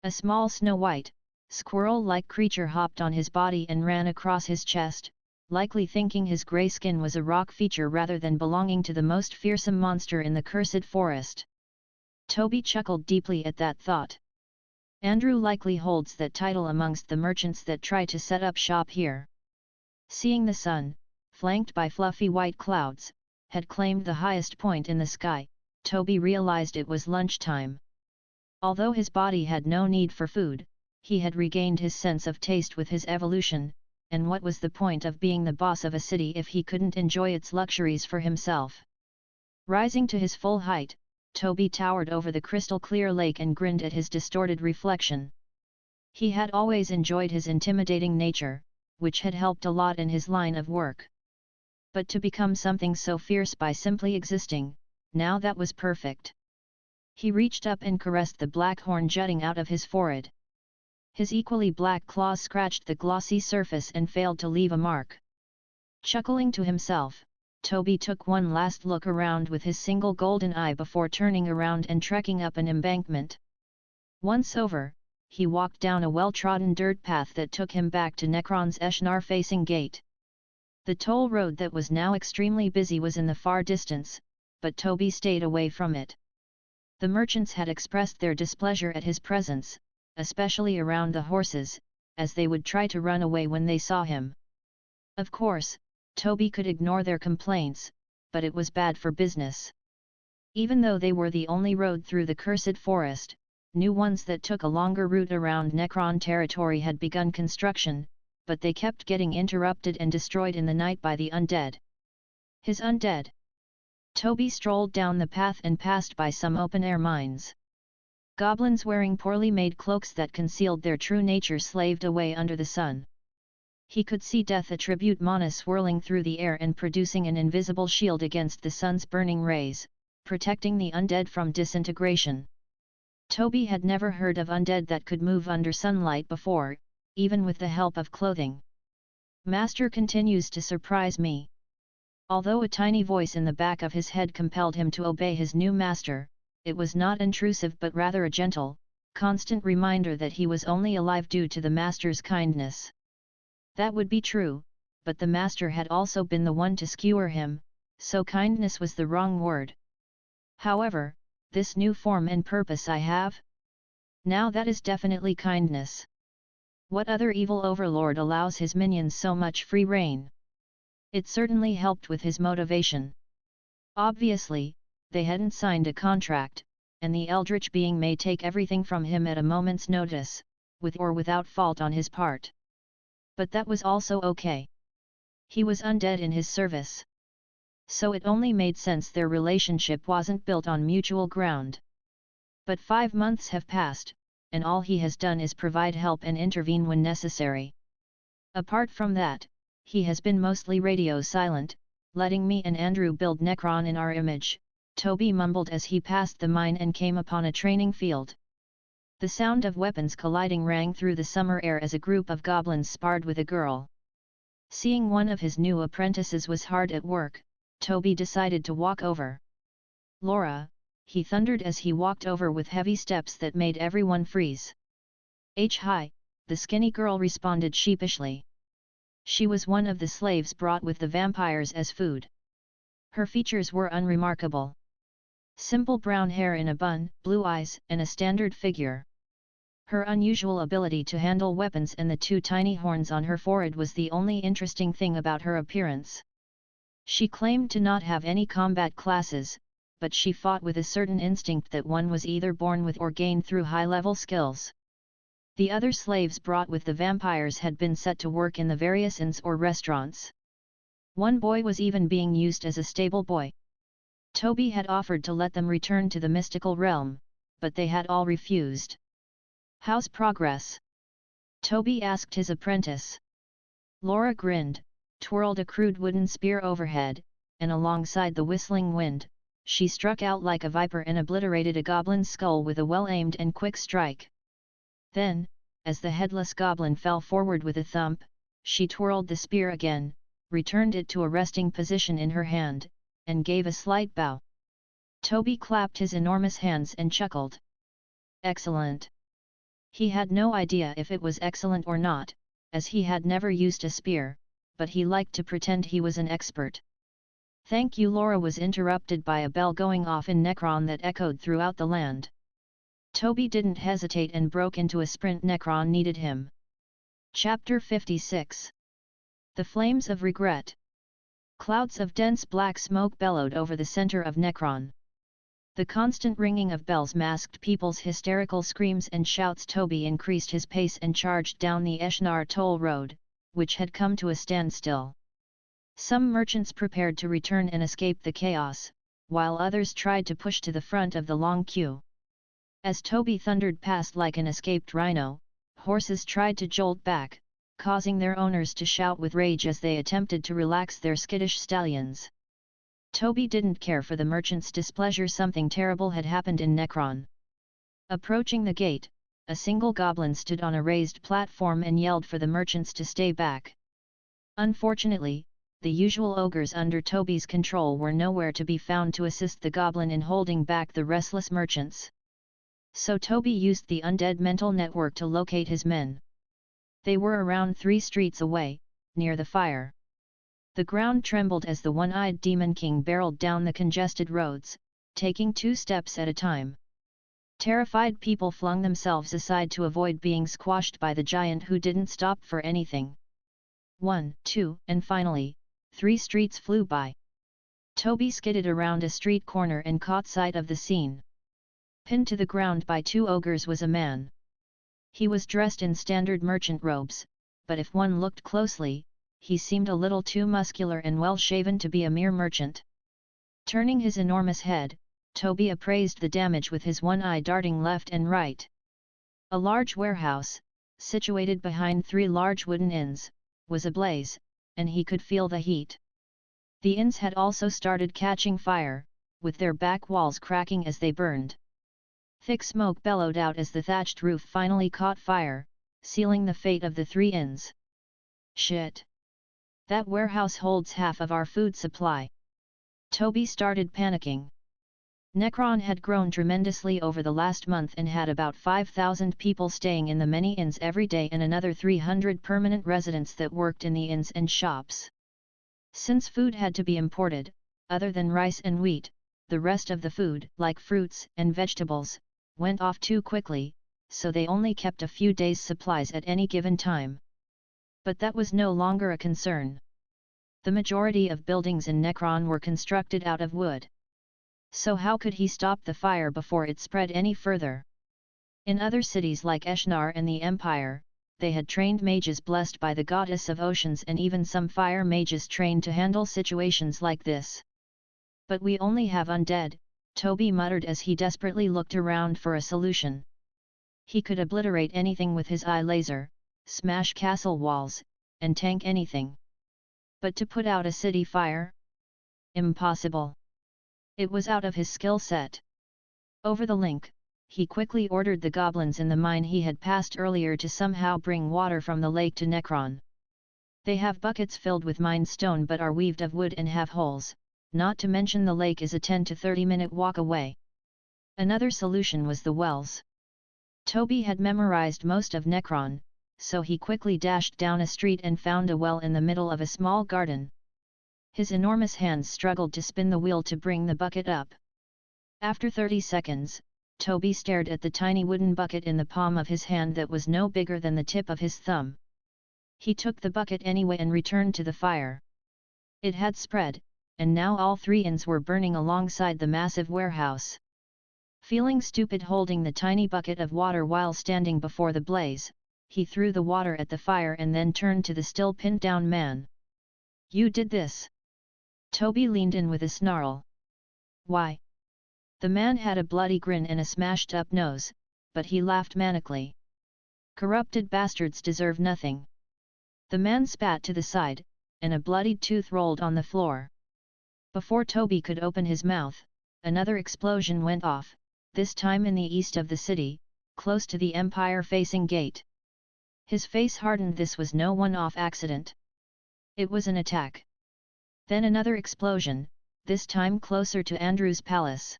A small snow-white, squirrel-like creature hopped on his body and ran across his chest, likely thinking his grey skin was a rock feature rather than belonging to the most fearsome monster in the cursed forest. Toby chuckled deeply at that thought. "Andrew likely holds that title amongst the merchants that try to set up shop here." Seeing the sun, flanked by fluffy white clouds, had claimed the highest point in the sky, Toby realized it was lunchtime. Although his body had no need for food, he had regained his sense of taste with his evolution, and what was the point of being the boss of a city if he couldn't enjoy its luxuries for himself? Rising to his full height, Toby towered over the crystal-clear lake and grinned at his distorted reflection. He had always enjoyed his intimidating nature, which had helped a lot in his line of work. But to become something so fierce by simply existing, now that was perfect. He reached up and caressed the black horn jutting out of his forehead. His equally black claws scratched the glossy surface and failed to leave a mark. Chuckling to himself, Toby took one last look around with his single golden eye before turning around and trekking up an embankment. Once over, he walked down a well-trodden dirt path that took him back to Necron's Eshnar-facing gate. The toll road that was now extremely busy was in the far distance, but Toby stayed away from it. The merchants had expressed their displeasure at his presence, especially around the horses, as they would try to run away when they saw him. Of course, Toby could ignore their complaints, but it was bad for business. Even though they were the only road through the cursed forest, new ones that took a longer route around Necron territory had begun construction, but they kept getting interrupted and destroyed in the night by the undead. His undead. Toby strolled down the path and passed by some open-air mines. Goblins wearing poorly made cloaks that concealed their true nature slaved away under the sun. He could see death attribute mana swirling through the air and producing an invisible shield against the sun's burning rays, protecting the undead from disintegration. Toby had never heard of undead that could move under sunlight before, even with the help of clothing. "Master continues to surprise me." Although a tiny voice in the back of his head compelled him to obey his new master, it was not intrusive but rather a gentle, constant reminder that he was only alive due to the master's kindness. That would be true, but the master had also been the one to skewer him, so kindness was the wrong word. "However, this new form and purpose I have? Now that is definitely kindness. What other evil overlord allows his minions so much free rein?" It certainly helped with his motivation. Obviously, they hadn't signed a contract, and the eldritch being may take everything from him at a moment's notice, with or without fault on his part. But that was also okay. He was undead in his service. So it only made sense their relationship wasn't built on mutual ground. But 5 months have passed, and all he has done is provide help and intervene when necessary. Apart from that, he has been mostly radio silent, letting me and Andrew build Necron in our image, Toby mumbled as he passed the mine and came upon a training field. The sound of weapons colliding rang through the summer air as a group of goblins sparred with a girl. Seeing one of his new apprentices was hard at work, Toby decided to walk over. "Laura," he thundered as he walked over with heavy steps that made everyone freeze. "Hi," the skinny girl responded sheepishly. She was one of the slaves brought with the vampires as food. Her features were unremarkable. Simple brown hair in a bun, blue eyes, and a standard figure. Her unusual ability to handle weapons and the 2 tiny horns on her forehead was the only interesting thing about her appearance. She claimed to not have any combat classes, but she fought with a certain instinct that one was either born with or gained through high-level skills. The other slaves brought with the vampires had been set to work in the various inns or restaurants. One boy was even being used as a stable boy. Toby had offered to let them return to the mystical realm, but they had all refused. "How's progress?" Toby asked his apprentice. Laura grinned, twirled a crude wooden spear overhead, and alongside the whistling wind, she struck out like a viper and obliterated a goblin's skull with a well-aimed and quick strike. Then, as the headless goblin fell forward with a thump, she twirled the spear again, returned it to a resting position in her hand, and gave a slight bow. Toby clapped his enormous hands and chuckled. "Excellent." He had no idea if it was excellent or not, as he had never used a spear, but he liked to pretend he was an expert. "Thank you." Laura was interrupted by a bell going off in Necron that echoed throughout the land. Toby didn't hesitate and broke into a sprint. Necron needed him. Chapter 56. The Flames of Regret. Clouds of dense black smoke bellowed over the center of Necron. The constant ringing of bells masked people's hysterical screams and shouts. Toby increased his pace and charged down the Eshnar toll road, which had come to a standstill. Some merchants prepared to return and escape the chaos, while others tried to push to the front of the long queue. As Toby thundered past like an escaped rhino, horses tried to jolt back, causing their owners to shout with rage as they attempted to relax their skittish stallions. Toby didn't care for the merchants' displeasure. Something terrible had happened in Necron. Approaching the gate, a single goblin stood on a raised platform and yelled for the merchants to stay back. Unfortunately, the usual ogres under Toby's control were nowhere to be found to assist the goblin in holding back the restless merchants. So Toby used the undead mental network to locate his men. They were around 3 streets away, near the fire. The ground trembled as the one-eyed Demon King barreled down the congested roads, taking 2 steps at a time. Terrified people flung themselves aside to avoid being squashed by the giant who didn't stop for anything. 1, 2, and finally, 3 streets flew by. Toby skidded around a street corner and caught sight of the scene. Pinned to the ground by 2 ogres was a man. He was dressed in standard merchant robes, but if one looked closely, he seemed a little too muscular and well-shaven to be a mere merchant. Turning his enormous head, Toby appraised the damage with his one eye darting left and right. A large warehouse, situated behind 3 large wooden inns, was ablaze, and he could feel the heat. The inns had also started catching fire, with their back walls cracking as they burned. Thick smoke bellowed out as the thatched roof finally caught fire, sealing the fate of the 3 inns. "Shit! That warehouse holds half of our food supply." Toby started panicking. Necron had grown tremendously over the last month and had about 5,000 people staying in the many inns every day and another 300 permanent residents that worked in the inns and shops. Since food had to be imported, other than rice and wheat, the rest of the food, like fruits and vegetables, went off too quickly, so they only kept a few days' supplies at any given time. But that was no longer a concern. The majority of buildings in Necron were constructed out of wood. So how could he stop the fire before it spread any further? In other cities like Eshnar and the Empire, they had trained mages blessed by the goddess of oceans and even some fire mages trained to handle situations like this. "But we only have undead," Toby muttered as he desperately looked around for a solution. He could obliterate anything with his eye laser, smash castle walls, and tank anything. But to put out a city fire? Impossible. It was out of his skill set. Over the link, he quickly ordered the goblins in the mine he had passed earlier to somehow bring water from the lake to Necron. They have buckets filled with mined stone but are weaved of wood and have holes, not to mention the lake is a 10 to 30-minute walk away. Another solution was the wells. Toby had memorized most of Necron, so he quickly dashed down a street and found a well in the middle of a small garden. His enormous hands struggled to spin the wheel to bring the bucket up. After 30 seconds, Toby stared at the tiny wooden bucket in the palm of his hand that was no bigger than the tip of his thumb. He took the bucket anyway and returned to the fire. It had spread, and now all 3 ends were burning alongside the massive warehouse. Feeling stupid holding the tiny bucket of water while standing before the blaze, he threw the water at the fire and then turned to the still pinned-down man. "You did this?" Toby leaned in with a snarl. "Why?" The man had a bloody grin and a smashed-up nose, but he laughed manically. "Corrupted bastards deserve nothing." The man spat to the side, and a bloodied tooth rolled on the floor. Before Toby could open his mouth, another explosion went off, this time in the east of the city, close to the Empire-facing gate. His face hardened. This was no one-off accident. It was an attack. Then another explosion, this time closer to Andrew's palace.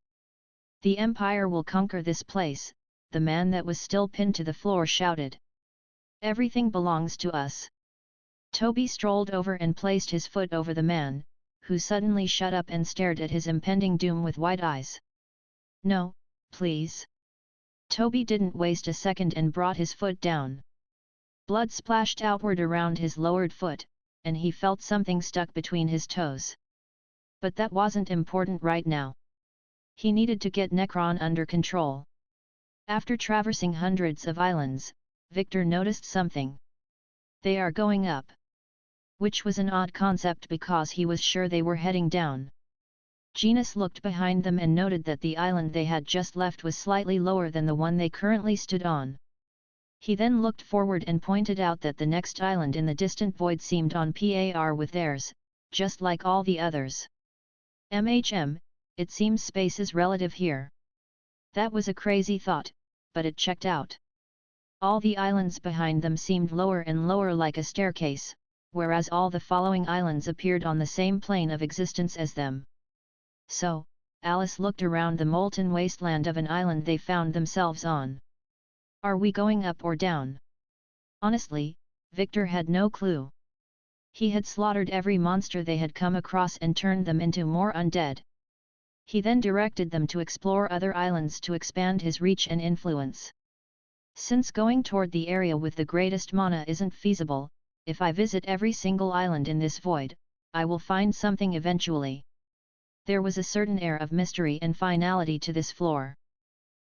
"The Empire will conquer this place," the man that was still pinned to the floor shouted. "Everything belongs to us." Toby strolled over and placed his foot over the man, who suddenly shut up and stared at his impending doom with wide eyes. "No, please." Toby didn't waste a second and brought his foot down. Blood splashed outward around his lowered foot, and he felt something stuck between his toes. But that wasn't important right now. He needed to get Necron under control. After traversing hundreds of islands, Victor noticed something. "They are going up." Which was an odd concept because he was sure they were heading down. Genus looked behind them and noted that the island they had just left was slightly lower than the one they currently stood on. He then looked forward and pointed out that the next island in the distant void seemed on par with theirs, just like all the others. It seems space is relative here. That was a crazy thought, but it checked out. All the islands behind them seemed lower and lower like a staircase, whereas all the following islands appeared on the same plane of existence as them. So, Alice looked around the molten wasteland of an island they found themselves on. "Are we going up or down?" Honestly, Victor had no clue. He had slaughtered every monster they had come across and turned them into more undead. He then directed them to explore other islands to expand his reach and influence. "Since going toward the area with the greatest mana isn't feasible, if I visit every single island in this void, I will find something eventually." There was a certain air of mystery and finality to this floor.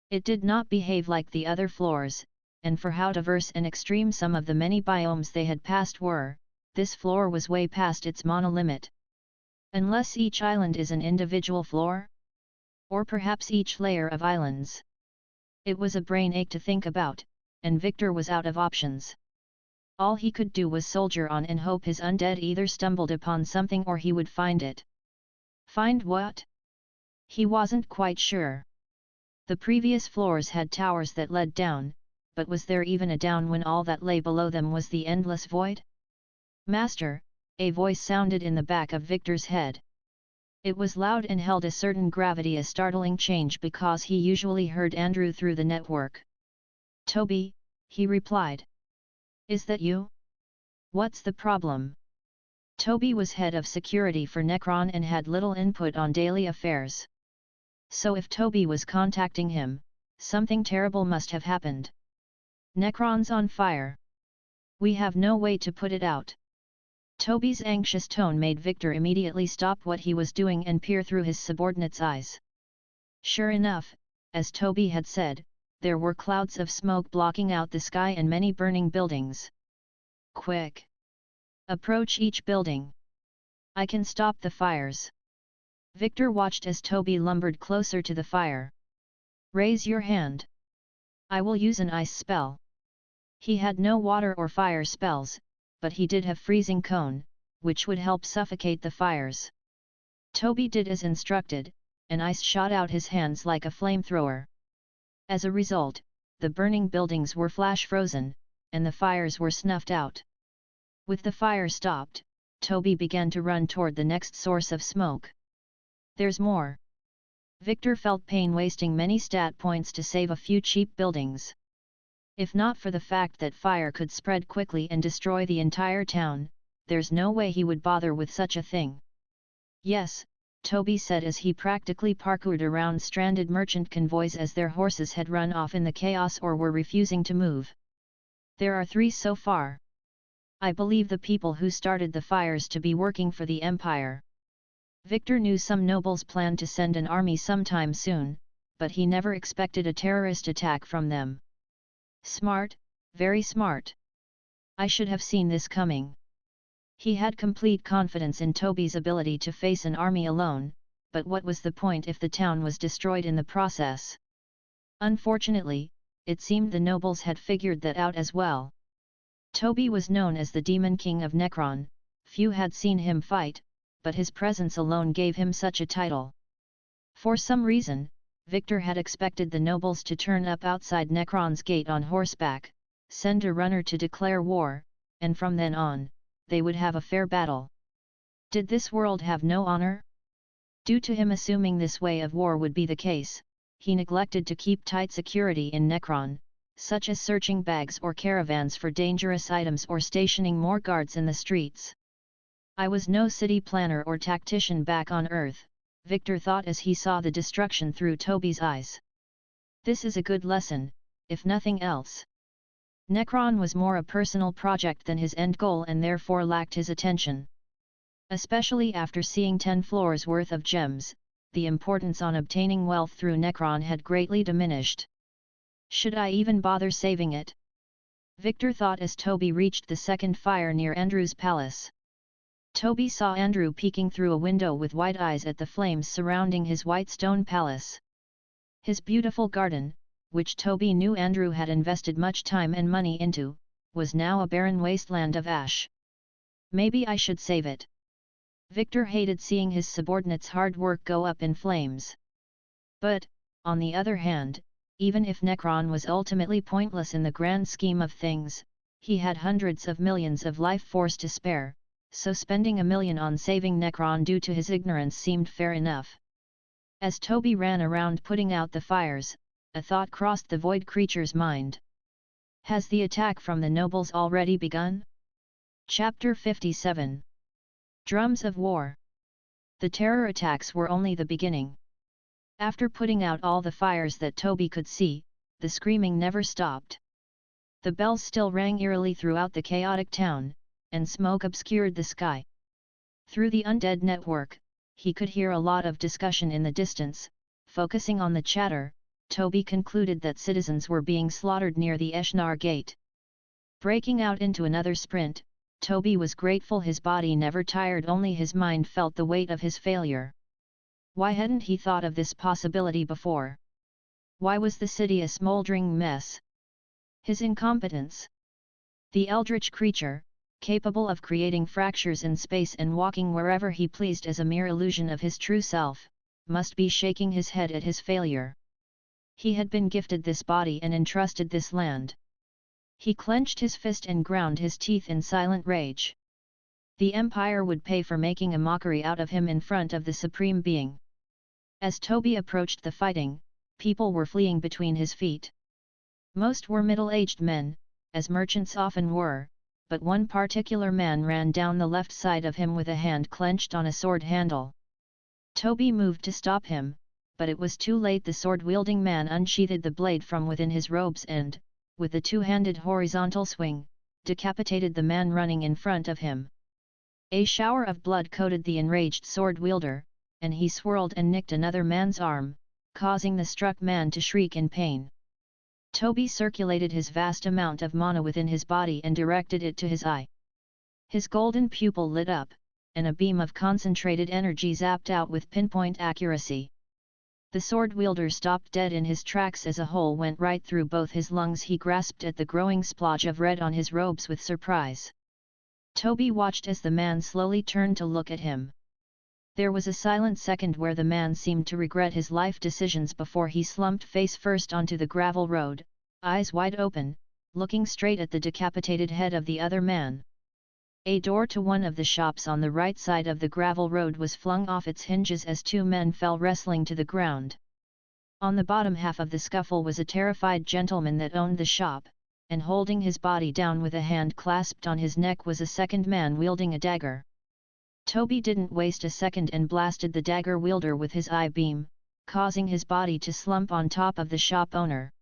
It did not behave like the other floors, and for how diverse and extreme some of the many biomes they had passed were, this floor was way past its mana limit. Unless each island is an individual floor? Or perhaps each layer of islands? It was a brain ache to think about, and Victor was out of options. All he could do was soldier on and hope his undead either stumbled upon something or he would find it. Find what? He wasn't quite sure. The previous floors had towers that led down, but was there even a down when all that lay below them was the endless void? "Master," a voice sounded in the back of Victor's head. It was loud and held a certain gravity, a startling change because he usually heard Andrew through the network. "Toby," he replied. "Is that you? What's the problem?" Toby was head of security for Necron and had little input on daily affairs. So if Toby was contacting him, something terrible must have happened. "Necron's on fire. We have no way to put it out." Toby's anxious tone made Victor immediately stop what he was doing and peer through his subordinate's eyes. Sure enough, as Toby had said, there were clouds of smoke blocking out the sky and many burning buildings. "Quick! Approach each building. I can stop the fires." Victor watched as Toby lumbered closer to the fire. "Raise your hand. I will use an ice spell." He had no water or fire spells, but he did have freezing cone, which would help suffocate the fires. Toby did as instructed, and ice shot out his hands like a flamethrower. As a result, the burning buildings were flash frozen, and the fires were snuffed out. With the fire stopped, Toby began to run toward the next source of smoke. "There's more." Victor felt pain wasting many stat points to save a few cheap buildings. If not for the fact that fire could spread quickly and destroy the entire town, there's no way he would bother with such a thing. "Yes," Toby said as he practically parkoured around stranded merchant convoys as their horses had run off in the chaos or were refusing to move. "There are 3 so far. I believe the people who started the fires to be working for the Empire." Victor knew some nobles planned to send an army sometime soon, but he never expected a terrorist attack from them. "Smart, very smart. I should have seen this coming." He had complete confidence in Toby's ability to face an army alone, but what was the point if the town was destroyed in the process? Unfortunately, it seemed the nobles had figured that out as well. Toby was known as the Demon King of Necron. Few had seen him fight, but his presence alone gave him such a title. For some reason, Victor had expected the nobles to turn up outside Necron's gate on horseback, send a runner to declare war, and from then on, they would have a fair battle. Did this world have no honor? Due to him assuming this way of war would be the case, he neglected to keep tight security in Necron, such as searching bags or caravans for dangerous items or stationing more guards in the streets. "I was no city planner or tactician back on Earth," Victor thought as he saw the destruction through Toby's eyes. "This is a good lesson, if nothing else." Necron was more a personal project than his end goal and therefore lacked his attention. Especially after seeing 10 floors worth of gems, the importance on obtaining wealth through Necron had greatly diminished. "Should I even bother saving it?" Victor thought as Toby reached the second fire near Andrew's palace. Toby saw Andrew peeking through a window with wide eyes at the flames surrounding his white stone palace. His beautiful garden, which Toby knew Andrew had invested much time and money into, was now a barren wasteland of ash. "Maybe I should save it." Victor hated seeing his subordinates' hard work go up in flames. But, on the other hand, even if Necron was ultimately pointless in the grand scheme of things, he had hundreds of millions of life force to spare, so spending $1 million on saving Necron due to his ignorance seemed fair enough. As Toby ran around putting out the fires, a thought crossed the void creature's mind. Has the attack from the nobles already begun? Chapter 57. Drums of War. The terror attacks were only the beginning. After putting out all the fires that Toby could see, the screaming never stopped. The bells still rang eerily throughout the chaotic town, and smoke obscured the sky. Through the undead network, he could hear a lot of discussion in the distance. Focusing on the chatter, Toby concluded that citizens were being slaughtered near the Eshnar gate. Breaking out into another sprint, Toby was grateful his body never tired, only his mind felt the weight of his failure. Why hadn't he thought of this possibility before? Why was the city a smoldering mess? His incompetence. The eldritch creature, capable of creating fractures in space and walking wherever he pleased as a mere illusion of his true self, must be shaking his head at his failure. He had been gifted this body and entrusted this land. He clenched his fist and ground his teeth in silent rage. The Empire would pay for making a mockery out of him in front of the Supreme Being. As Toby approached the fighting, people were fleeing between his feet. Most were middle-aged men, as merchants often were, but one particular man ran down the left side of him with a hand clenched on a sword handle. Toby moved to stop him, but it was too late. The sword-wielding man unsheathed the blade from within his robes and, with a two-handed horizontal swing, decapitated the man running in front of him. A shower of blood coated the enraged sword-wielder, and he swirled and nicked another man's arm, causing the struck man to shriek in pain. Toby circulated his vast amount of mana within his body and directed it to his eye. His golden pupil lit up, and a beam of concentrated energy zapped out with pinpoint accuracy. The sword wielder stopped dead in his tracks as a hole went right through both his lungs. He grasped at the growing splotch of red on his robes with surprise. Toby watched as the man slowly turned to look at him. There was a silent second where the man seemed to regret his life decisions before he slumped face first onto the gravel road, eyes wide open, looking straight at the decapitated head of the other man. A door to one of the shops on the right side of the gravel road was flung off its hinges as two men fell wrestling to the ground. On the bottom half of the scuffle was a terrified gentleman that owned the shop, and holding his body down with a hand clasped on his neck was a second man wielding a dagger. Toby didn't waste a second and blasted the dagger wielder with his eye beam, causing his body to slump on top of the shop owner.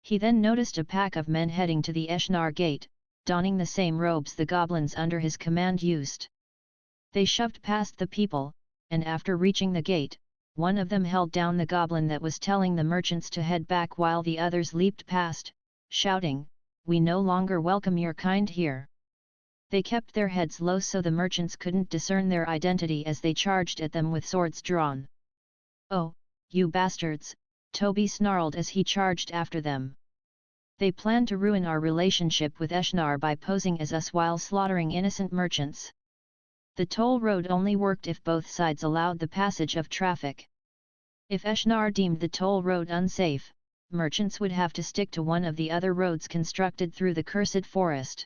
He then noticed a pack of men heading to the Eshnar gate, donning the same robes the goblins under his command used. They shoved past the people, and after reaching the gate, one of them held down the goblin that was telling the merchants to head back while the others leaped past, shouting, "We no longer welcome your kind here." They kept their heads low so the merchants couldn't discern their identity as they charged at them with swords drawn. "Oh, you bastards," Toby snarled as he charged after them. "They plan to ruin our relationship with Eshnar by posing as us while slaughtering innocent merchants." The toll road only worked if both sides allowed the passage of traffic. If Eshnar deemed the toll road unsafe, merchants would have to stick to one of the other roads constructed through the cursed forest.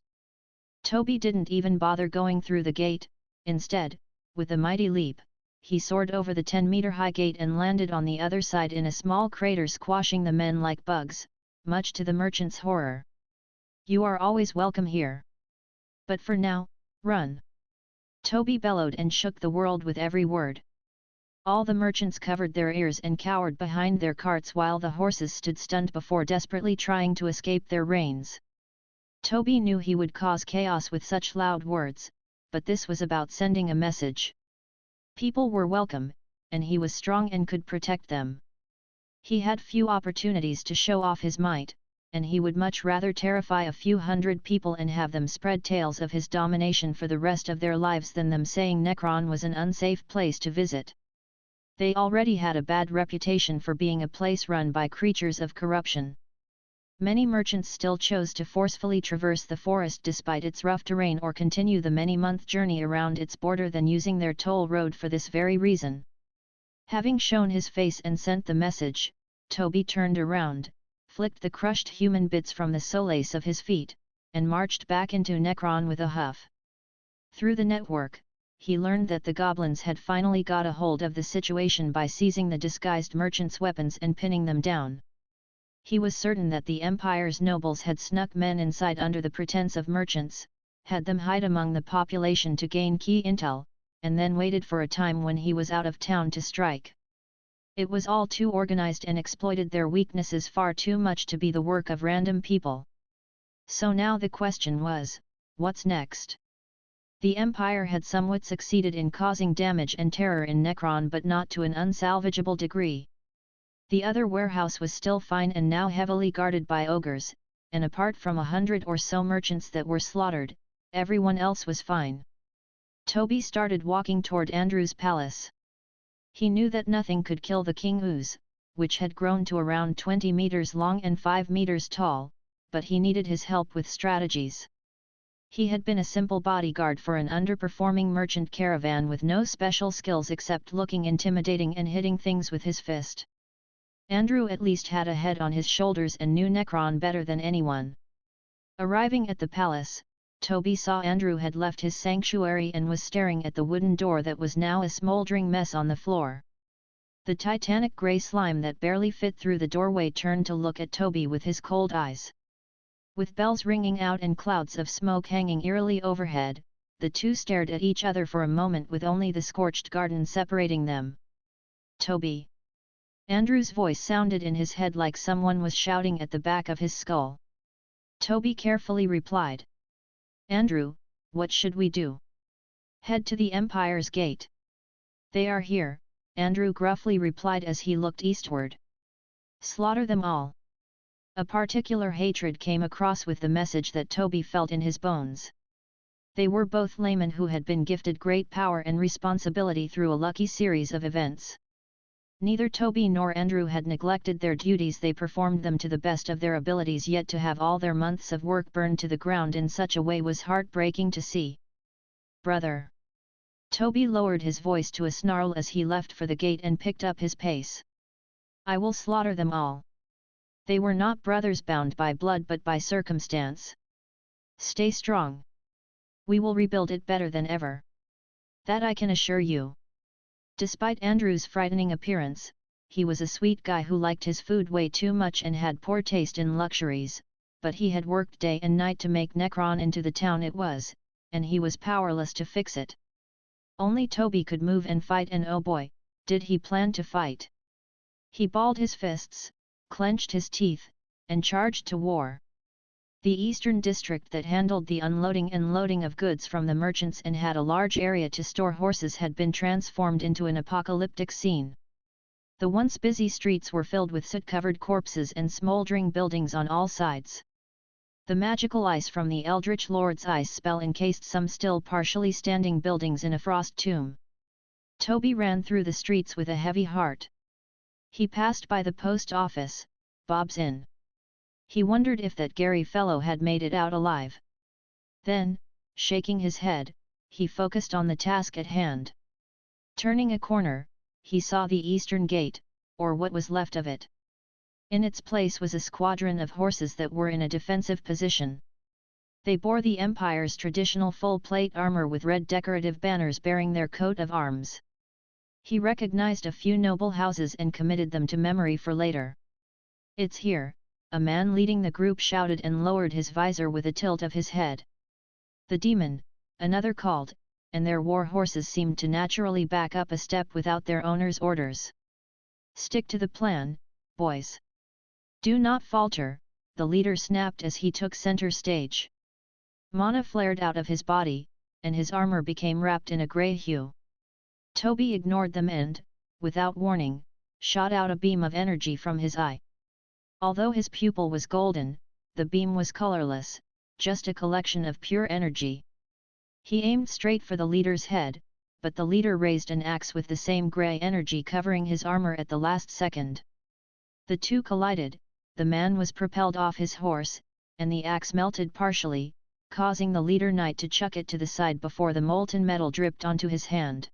Toby didn't even bother going through the gate. Instead, with a mighty leap, he soared over the 10-meter-high gate and landed on the other side in a small crater, squashing the men like bugs, much to the merchant's horror. "You are always welcome here. But for now, run!" Toby bellowed and shook the world with every word. All the merchants covered their ears and cowered behind their carts while the horses stood stunned before desperately trying to escape their reins. Toby knew he would cause chaos with such loud words, but this was about sending a message. People were welcome, and he was strong and could protect them. He had few opportunities to show off his might, and he would much rather terrify a few hundred people and have them spread tales of his domination for the rest of their lives than them saying Necron was an unsafe place to visit. They already had a bad reputation for being a place run by creatures of corruption. Many merchants still chose to forcefully traverse the forest despite its rough terrain or continue the many-month journey around its border than using their toll road for this very reason. Having shown his face and sent the message, Toby turned around, flicked the crushed human bits from the soles of his feet, and marched back into Necron with a huff. Through the network, he learned that the goblins had finally got a hold of the situation by seizing the disguised merchants' weapons and pinning them down. He was certain that the Empire's nobles had snuck men inside under the pretense of merchants, had them hide among the population to gain key intel, and then waited for a time when he was out of town to strike. It was all too organized and exploited their weaknesses far too much to be the work of random people. So now the question was, what's next? The Empire had somewhat succeeded in causing damage and terror in Necron, but not to an unsalvageable degree. The other warehouse was still fine and now heavily guarded by ogres, and apart from 100 or so merchants that were slaughtered, everyone else was fine. Toby started walking toward Andrew's palace. He knew that nothing could kill the King Ooze, which had grown to around 20 meters long and 5 meters tall, but he needed his help with strategies. He had been a simple bodyguard for an underperforming merchant caravan with no special skills except looking intimidating and hitting things with his fist. Andrew at least had a head on his shoulders and knew Necron better than anyone. Arriving at the palace, Toby saw Andrew had left his sanctuary and was staring at the wooden door that was now a smoldering mess on the floor. The titanic grey slime that barely fit through the doorway turned to look at Toby with his cold eyes. With bells ringing out and clouds of smoke hanging eerily overhead, the two stared at each other for a moment with only the scorched garden separating them. "Toby!" Andrew's voice sounded in his head like someone was shouting at the back of his skull. Toby carefully replied. "Andrew, what should we do?" "Head to the Empire's gate." "They are here," Andrew gruffly replied as he looked eastward. "Slaughter them all." A particular hatred came across with the message that Toby felt in his bones. They were both laymen who had been gifted great power and responsibility through a lucky series of events. Neither Toby nor Andrew had neglected their duties. They performed them to the best of their abilities, yet to have all their months of work burned to the ground in such a way was heartbreaking to see. "Brother!" Toby lowered his voice to a snarl as he left for the gate and picked up his pace. "I will slaughter them all. They were not brothers bound by blood but by circumstance. Stay strong. We will rebuild it better than ever. That I can assure you." Despite Andrew's frightening appearance, he was a sweet guy who liked his food way too much and had poor taste in luxuries, but he had worked day and night to make Necron into the town it was, and he was powerless to fix it. Only Toby could move and fight, and oh boy, did he plan to fight. He balled his fists, clenched his teeth, and charged to war. The eastern district that handled the unloading and loading of goods from the merchants and had a large area to store horses had been transformed into an apocalyptic scene. The once busy streets were filled with soot-covered corpses and smoldering buildings on all sides. The magical ice from the Eldritch Lord's ice spell encased some still partially standing buildings in a frost tomb. Toby ran through the streets with a heavy heart. He passed by the post office, Bob's Inn. He wondered if that Gary fellow had made it out alive. Then, shaking his head, he focused on the task at hand. Turning a corner, he saw the eastern gate, or what was left of it. In its place was a squadron of horses that were in a defensive position. They bore the Empire's traditional full-plate armor with red decorative banners bearing their coat of arms. He recognized a few noble houses and committed them to memory for later. "It's here," a man leading the group shouted and lowered his visor with a tilt of his head. "The demon," another called, and their war horses seemed to naturally back up a step without their owner's orders. "Stick to the plan, boys. Do not falter," the leader snapped as he took center stage. Mana flared out of his body, and his armor became wrapped in a grey hue. Toby ignored them and, without warning, shot out a beam of energy from his eye. Although his pupil was golden, the beam was colorless, just a collection of pure energy. He aimed straight for the leader's head, but the leader raised an axe with the same grey energy covering his armor at the last second. The two collided, the man was propelled off his horse, and the axe melted partially, causing the leader knight to chuck it to the side before the molten metal dripped onto his hand.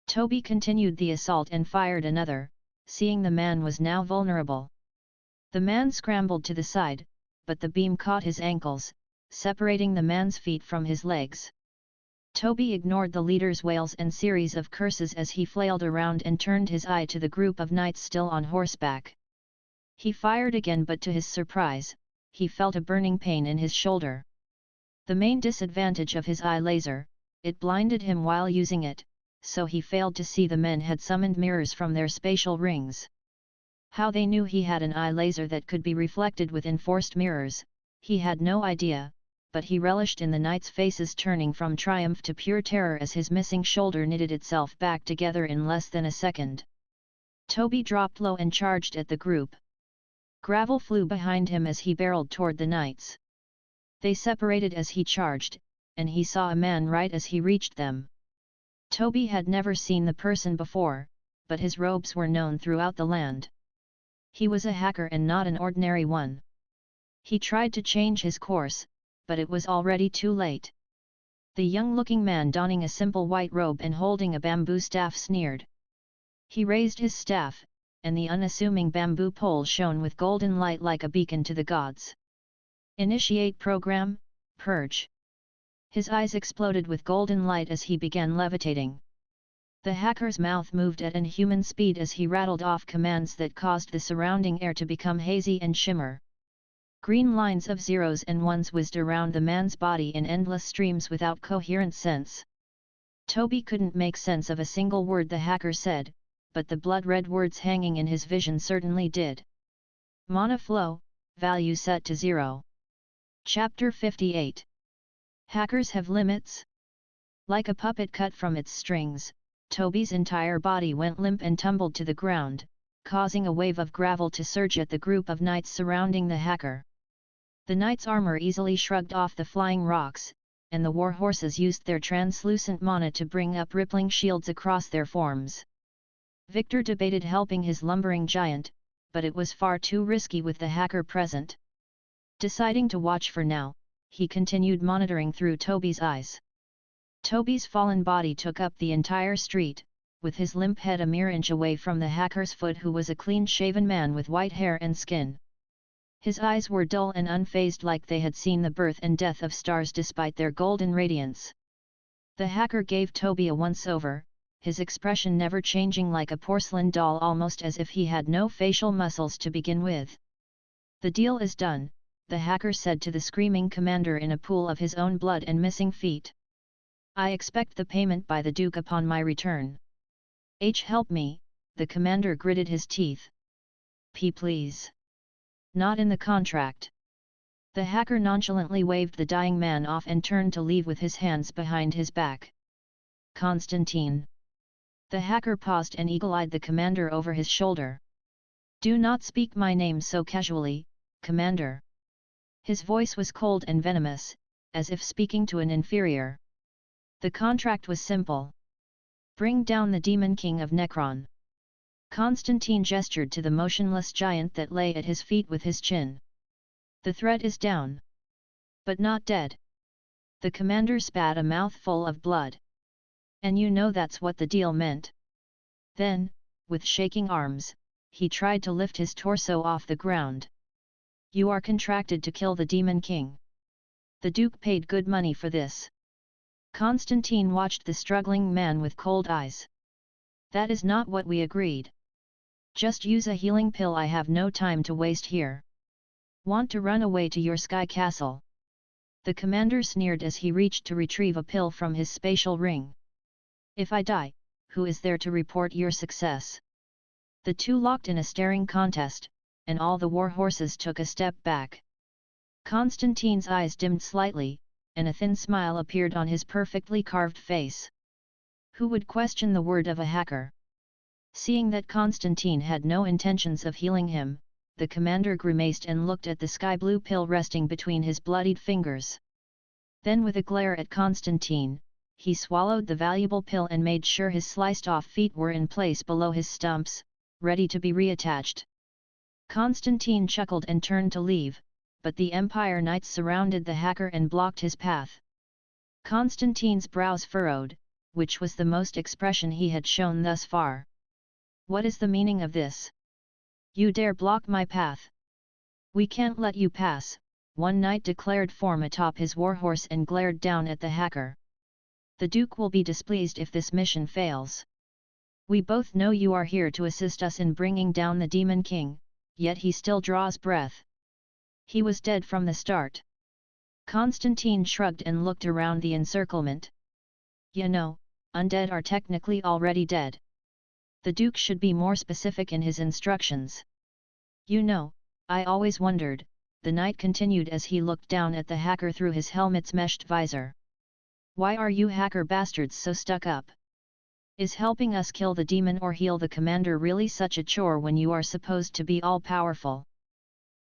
Toby continued the assault and fired another, seeing the man was now vulnerable. The man scrambled to the side, but the beam caught his ankles, separating the man's feet from his legs. Toby ignored the leader's wails and series of curses as he flailed around and turned his eye to the group of knights still on horseback. He fired again, but to his surprise, he felt a burning pain in his shoulder. The main disadvantage of his eye laser, it blinded him while using it, so he failed to see the men had summoned mirrors from their spatial rings. How they knew he had an eye laser that could be reflected with enforced mirrors, he had no idea, but he relished in the knights' faces turning from triumph to pure terror as his missing shoulder knitted itself back together in less than a second. Toby dropped low and charged at the group. Gravel flew behind him as he barreled toward the knights. They separated as he charged, and he saw a man right as he reached them. Toby had never seen the person before, but his robes were known throughout the land. He was a hacker and not an ordinary one. He tried to change his course, but it was already too late. The young-looking man donning a simple white robe and holding a bamboo staff sneered. He raised his staff, and the unassuming bamboo pole shone with golden light like a beacon to the gods. "Initiate program, purge." His eyes exploded with golden light as he began levitating. The hacker's mouth moved at inhuman speed as he rattled off commands that caused the surrounding air to become hazy and shimmer. Green lines of zeros and ones whizzed around the man's body in endless streams without coherent sense. Toby couldn't make sense of a single word the hacker said, but the blood-red words hanging in his vision certainly did. Mana flow, value set to 0. Chapter 58. Hackers have limits? Like a puppet cut from its strings, Toby's entire body went limp and tumbled to the ground, causing a wave of gravel to surge at the group of knights surrounding the hacker. The knight's armor easily shrugged off the flying rocks, and the war horses used their translucent mana to bring up rippling shields across their forms. Victor debated helping his lumbering giant, but it was far too risky with the hacker present. Deciding to watch for now, he continued monitoring through Toby's eyes. Toby's fallen body took up the entire street, with his limp head a mere inch away from the hacker's foot, who was a clean-shaven man with white hair and skin. His eyes were dull and unfazed, like they had seen the birth and death of stars despite their golden radiance. The hacker gave Toby a once-over, his expression never changing, like a porcelain doll, almost as if he had no facial muscles to begin with. "The deal is done," the hacker said to the screaming commander in a pool of his own blood and missing feet. "I expect the payment by the Duke upon my return." Help me," the commander gritted his teeth. Please. Not in the contract." The hacker nonchalantly waved the dying man off and turned to leave with his hands behind his back. "Constantine." The hacker paused and eagle-eyed the commander over his shoulder. "Do not speak my name so casually, Commander." His voice was cold and venomous, as if speaking to an inferior. The contract was simple. "Bring down the Demon King of Necron." Constantine gestured to the motionless giant that lay at his feet with his chin. "The threat is down. But not dead." The commander spat a mouthful of blood. "And you know that's what the deal meant." Then, with shaking arms, he tried to lift his torso off the ground. "You are contracted to kill the Demon King. The Duke paid good money for this." Constantine watched the struggling man with cold eyes. "That is not what we agreed. Just use a healing pill, I have no time to waste here. Want to run away to your sky castle?" The commander sneered as he reached to retrieve a pill from his spatial ring. "If I die, who is there to report your success?" The two locked in a staring contest, and all the war horses took a step back. Constantine's eyes dimmed slightly, and a thin smile appeared on his perfectly carved face. Who would question the word of a hacker? Seeing that Constantine had no intentions of healing him, the commander grimaced and looked at the sky-blue pill resting between his bloodied fingers. Then, with a glare at Constantine, he swallowed the valuable pill and made sure his sliced-off feet were in place below his stumps, ready to be reattached. Constantine chuckled and turned to leave, but the Empire Knights surrounded the hacker and blocked his path. Constantine's brows furrowed, which was the most expression he had shown thus far. "What is the meaning of this? You dare block my path? We can't let you pass," one knight declared from atop his warhorse and glared down at the hacker. "The Duke will be displeased if this mission fails. We both know you are here to assist us in bringing down the Demon King, yet he still draws breath. He was dead from the start." Constantine shrugged and looked around the encirclement. "You know, undead are technically already dead. The Duke should be more specific in his instructions." "You know, I always wondered," the knight continued as he looked down at the hacker through his helmet's meshed visor. "Why are you hacker bastards so stuck up? Is helping us kill the demon or heal the commander really such a chore when you are supposed to be all-powerful?"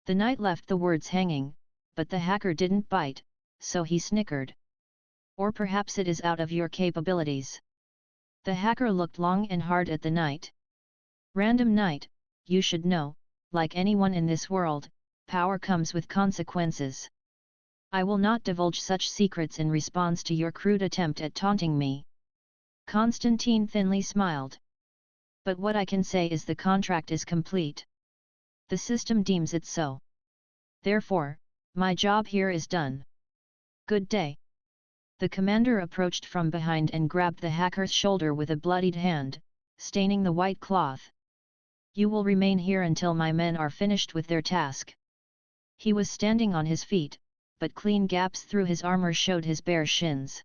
The knight left the words hanging, but the hacker didn't bite, so he snickered. "Or perhaps it is out of your capabilities." The hacker looked long and hard at the knight. "Random knight, you should know, like anyone in this world, power comes with consequences. I will not divulge such secrets in response to your crude attempt at taunting me." Constantine thinly smiled. "But what I can say is the contract is complete. The system deems it so. Therefore, my job here is done. Good day." The commander approached from behind and grabbed the hacker's shoulder with a bloodied hand, staining the white cloth. "You will remain here until my men are finished with their task." He was standing on his feet, but clean gaps through his armor showed his bare shins.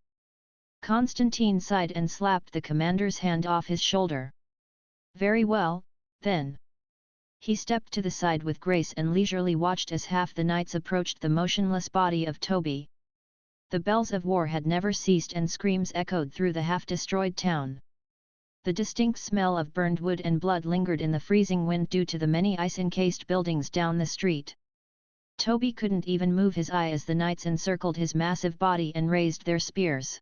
Constantine sighed and slapped the commander's hand off his shoulder. "Very well, then." He stepped to the side with grace and leisurely watched as half the knights approached the motionless body of Toby. The bells of war had never ceased and screams echoed through the half-destroyed town. The distinct smell of burned wood and blood lingered in the freezing wind due to the many ice-encased buildings down the street. Toby couldn't even move his eye as the knights encircled his massive body and raised their spears.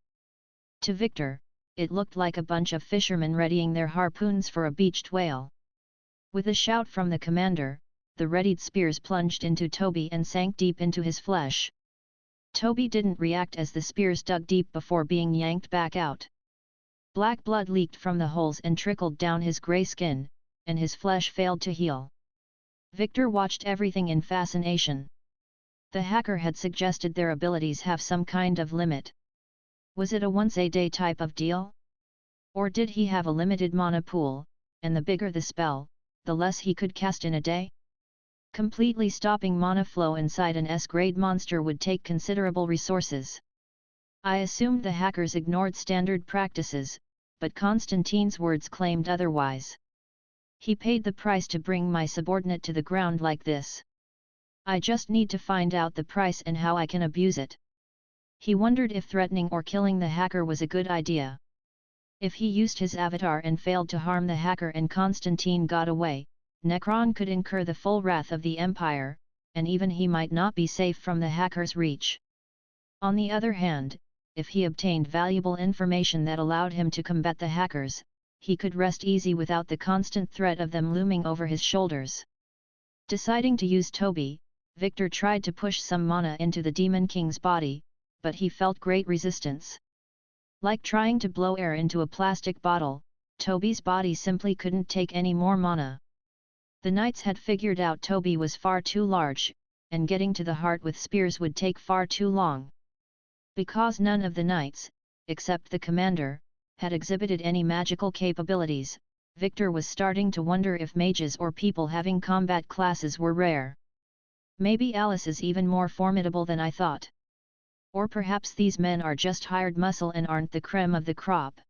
To Victor, it looked like a bunch of fishermen readying their harpoons for a beached whale. With a shout from the commander, the readied spears plunged into Toby and sank deep into his flesh. Toby didn't react as the spears dug deep before being yanked back out. Black blood leaked from the holes and trickled down his grey skin, and his flesh failed to heal. Victor watched everything in fascination. The hacker had suggested their abilities have some kind of limit. Was it a once-a-day type of deal? Or did he have a limited mana pool, and the bigger the spell, the less he could cast in a day? Completely stopping mana flow inside an S-grade monster would take considerable resources. I assumed the hackers ignored standard practices, but Constantine's words claimed otherwise. He paid the price to bring my subordinate to the ground like this. I just need to find out the price and how I can abuse it. He wondered if threatening or killing the hacker was a good idea. If he used his avatar and failed to harm the hacker and Constantine got away, Necron could incur the full wrath of the Empire, and even he might not be safe from the hacker's reach. On the other hand, if he obtained valuable information that allowed him to combat the hackers, he could rest easy without the constant threat of them looming over his shoulders. Deciding to use Toby, Victor tried to push some mana into the Demon King's body, but he felt great resistance. Like trying to blow air into a plastic bottle, Toby's body simply couldn't take any more mana. The knights had figured out Toby was far too large, and getting to the heart with spears would take far too long. Because none of the knights, except the commander, had exhibited any magical capabilities, Victor was starting to wonder if mages or people having combat classes were rare. Maybe Alice is even more formidable than I thought. Or perhaps these men are just hired muscle and aren't the creme of the crop.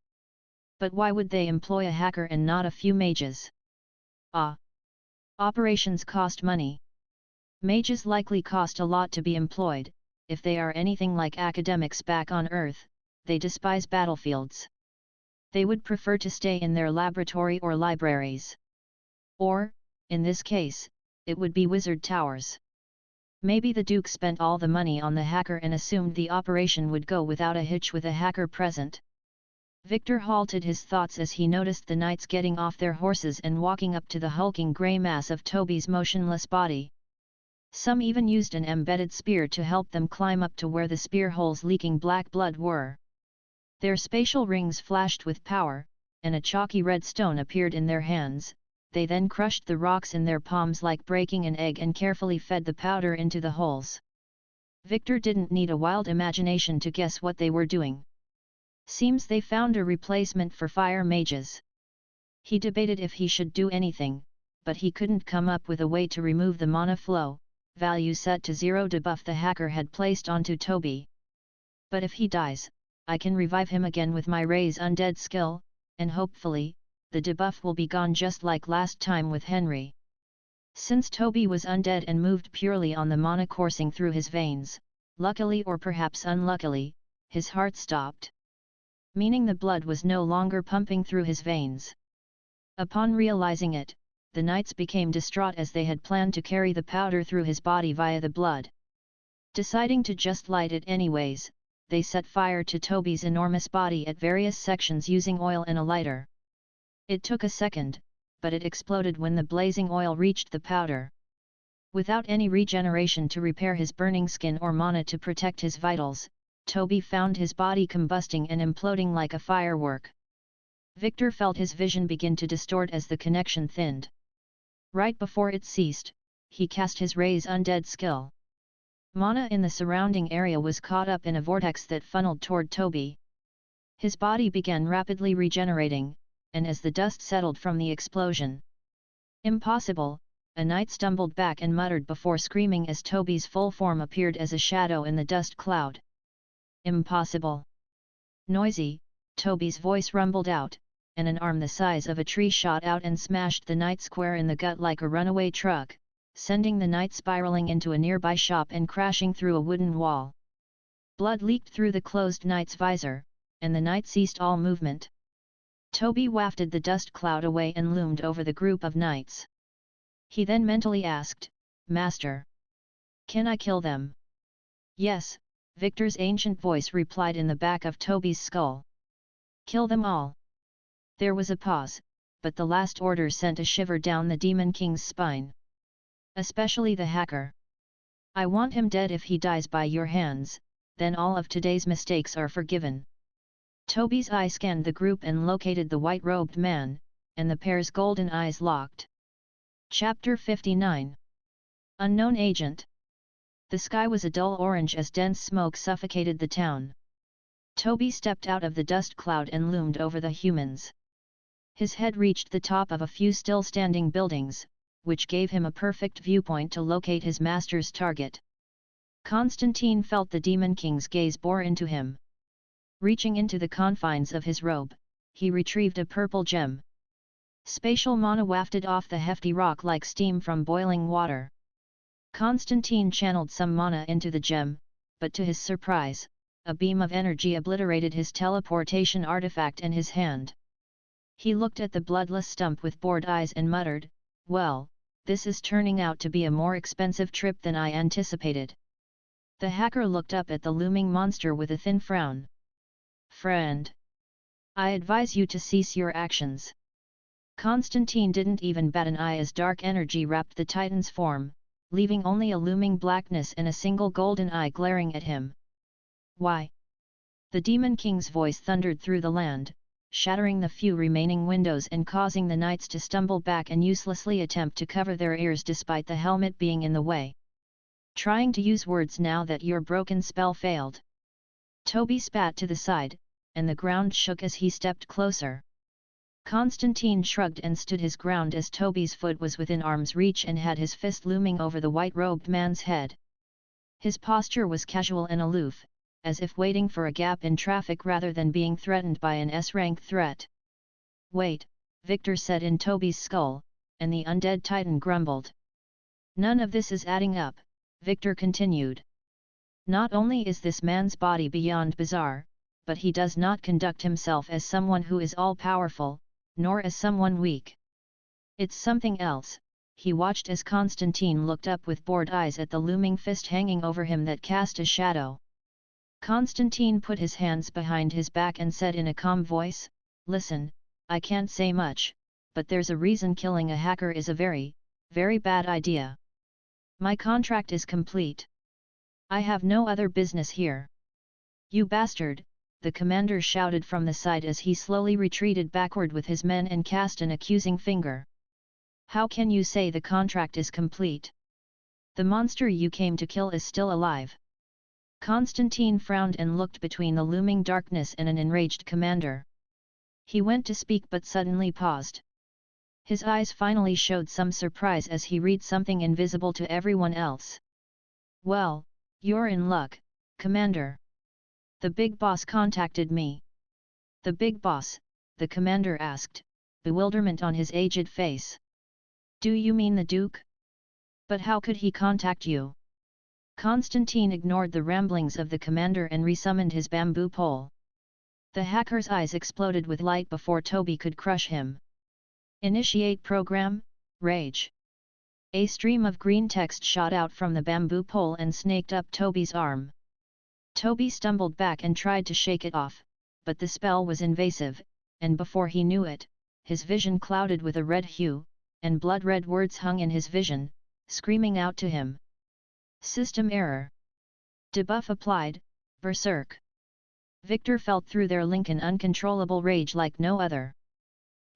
But why would they employ a hacker and not a few mages? Operations cost money. Mages likely cost a lot to be employed. If they are anything like academics back on Earth, they despise battlefields. They would prefer to stay in their laboratory or libraries. Or, in this case, it would be wizard towers. Maybe the Duke spent all the money on the hacker and assumed the operation would go without a hitch with a hacker present. Victor halted his thoughts as he noticed the knights getting off their horses and walking up to the hulking grey mass of Toby's motionless body. Some even used an embedded spear to help them climb up to where the spear holes leaking black blood were. Their spatial rings flashed with power, and a chalky red stone appeared in their hands. They then crushed the rocks in their palms like breaking an egg and carefully fed the powder into the holes. Victor didn't need a wild imagination to guess what they were doing. Seems they found a replacement for fire mages. He debated if he should do anything, but he couldn't come up with a way to remove the mana flow, value set to 0 debuff the hacker had placed onto Toby. But if he dies, I can revive him again with my raise undead skill, and hopefully, the debuff will be gone just like last time with Henry. Since Toby was undead and moved purely on the mana coursing through his veins, luckily or perhaps unluckily, his heart stopped. Meaning the blood was no longer pumping through his veins. Upon realizing it, the knights became distraught as they had planned to carry the powder through his body via the blood. Deciding to just light it anyways, they set fire to Toby's enormous body at various sections using oil and a lighter. It took a second, but it exploded when the blazing oil reached the powder. Without any regeneration to repair his burning skin or mana to protect his vitals, Toby found his body combusting and imploding like a firework. Victor felt his vision begin to distort as the connection thinned. Right before it ceased, he cast his raise undead skill. Mana in the surrounding area was caught up in a vortex that funneled toward Toby. His body began rapidly regenerating, and as the dust settled from the explosion. Impossible, a knight stumbled back and muttered before screaming as Toby's full form appeared as a shadow in the dust cloud. Impossible. Noisy, Toby's voice rumbled out, and an arm the size of a tree shot out and smashed the knight square in the gut like a runaway truck, sending the knight spiraling into a nearby shop and crashing through a wooden wall. Blood leaked through the closed knight's visor, and the knight ceased all movement. Toby wafted the dust cloud away and loomed over the group of knights. He then mentally asked, "Master, Can I kill them? Yes, Victor's ancient voice replied in the back of Toby's skull. Kill them all. There was a pause, but the last order sent a shiver down the Demon King's spine. Especially the hacker. I want him dead. If he dies by your hands, then all of today's mistakes are forgiven. Toby's eye scanned the group and located the white-robed man, and the pair's golden eyes locked. Chapter 59. Unknown Agent. The sky was a dull orange as dense smoke suffocated the town. Toby stepped out of the dust cloud and loomed over the humans. His head reached the top of a few still-standing buildings, which gave him a perfect viewpoint to locate his master's target. Constantine felt the Demon King's gaze bore into him. Reaching into the confines of his robe, he retrieved a purple gem. Spatial mana wafted off the hefty rock like steam from boiling water. Constantine channeled some mana into the gem, but to his surprise, a beam of energy obliterated his teleportation artifact in his hand. He looked at the bloodless stump with bored eyes and muttered, "Well, this is turning out to be a more expensive trip than I anticipated." The hacker looked up at the looming monster with a thin frown. "Friend, I advise you to cease your actions." Constantine didn't even bat an eye as dark energy wrapped the Titan's form, leaving only a looming blackness and a single golden eye glaring at him. "Why?" The Demon King's voice thundered through the land, shattering the few remaining windows and causing the knights to stumble back and uselessly attempt to cover their ears despite the helmet being in the way. "Trying to use words now that your broken spell failed." Toby spat to the side, and the ground shook as he stepped closer. Constantine shrugged and stood his ground as Toby's foot was within arm's reach and had his fist looming over the white-robed man's head. His posture was casual and aloof, as if waiting for a gap in traffic rather than being threatened by an S-rank threat. "Wait," Victor said in Toby's skull, and the undead titan grumbled. "None of this is adding up," Victor continued. "Not only is this man's body beyond bizarre, but he does not conduct himself as someone who is all-powerful, nor as someone weak. It's something else." He watched as Constantine looked up with bored eyes at the looming fist hanging over him that cast a shadow. Constantine put his hands behind his back and said in a calm voice, "Listen, I can't say much, but there's a reason killing a hacker is a very, very bad idea. My contract is complete. I have no other business here." "You bastard!" the commander shouted from the side as he slowly retreated backward with his men and cast an accusing finger. "How can you say the contract is complete? The monster you came to kill is still alive." Constantine frowned and looked between the looming darkness and an enraged commander. He went to speak but suddenly paused. His eyes finally showed some surprise as he read something invisible to everyone else. "Well, you're in luck, Commander. The big boss contacted me." "The big boss?" the commander asked, bewilderment on his aged face. "Do you mean the Duke? But how could he contact you?" Constantine ignored the ramblings of the commander and resummoned his bamboo pole. The hacker's eyes exploded with light before Toby could crush him. "Initiate program, Rage." A stream of green text shot out from the bamboo pole and snaked up Toby's arm. Toby stumbled back and tried to shake it off, but the spell was invasive, and before he knew it, his vision clouded with a red hue, and blood-red words hung in his vision, screaming out to him. "System error. Debuff applied, Berserk." Victor felt through their link an uncontrollable rage like no other.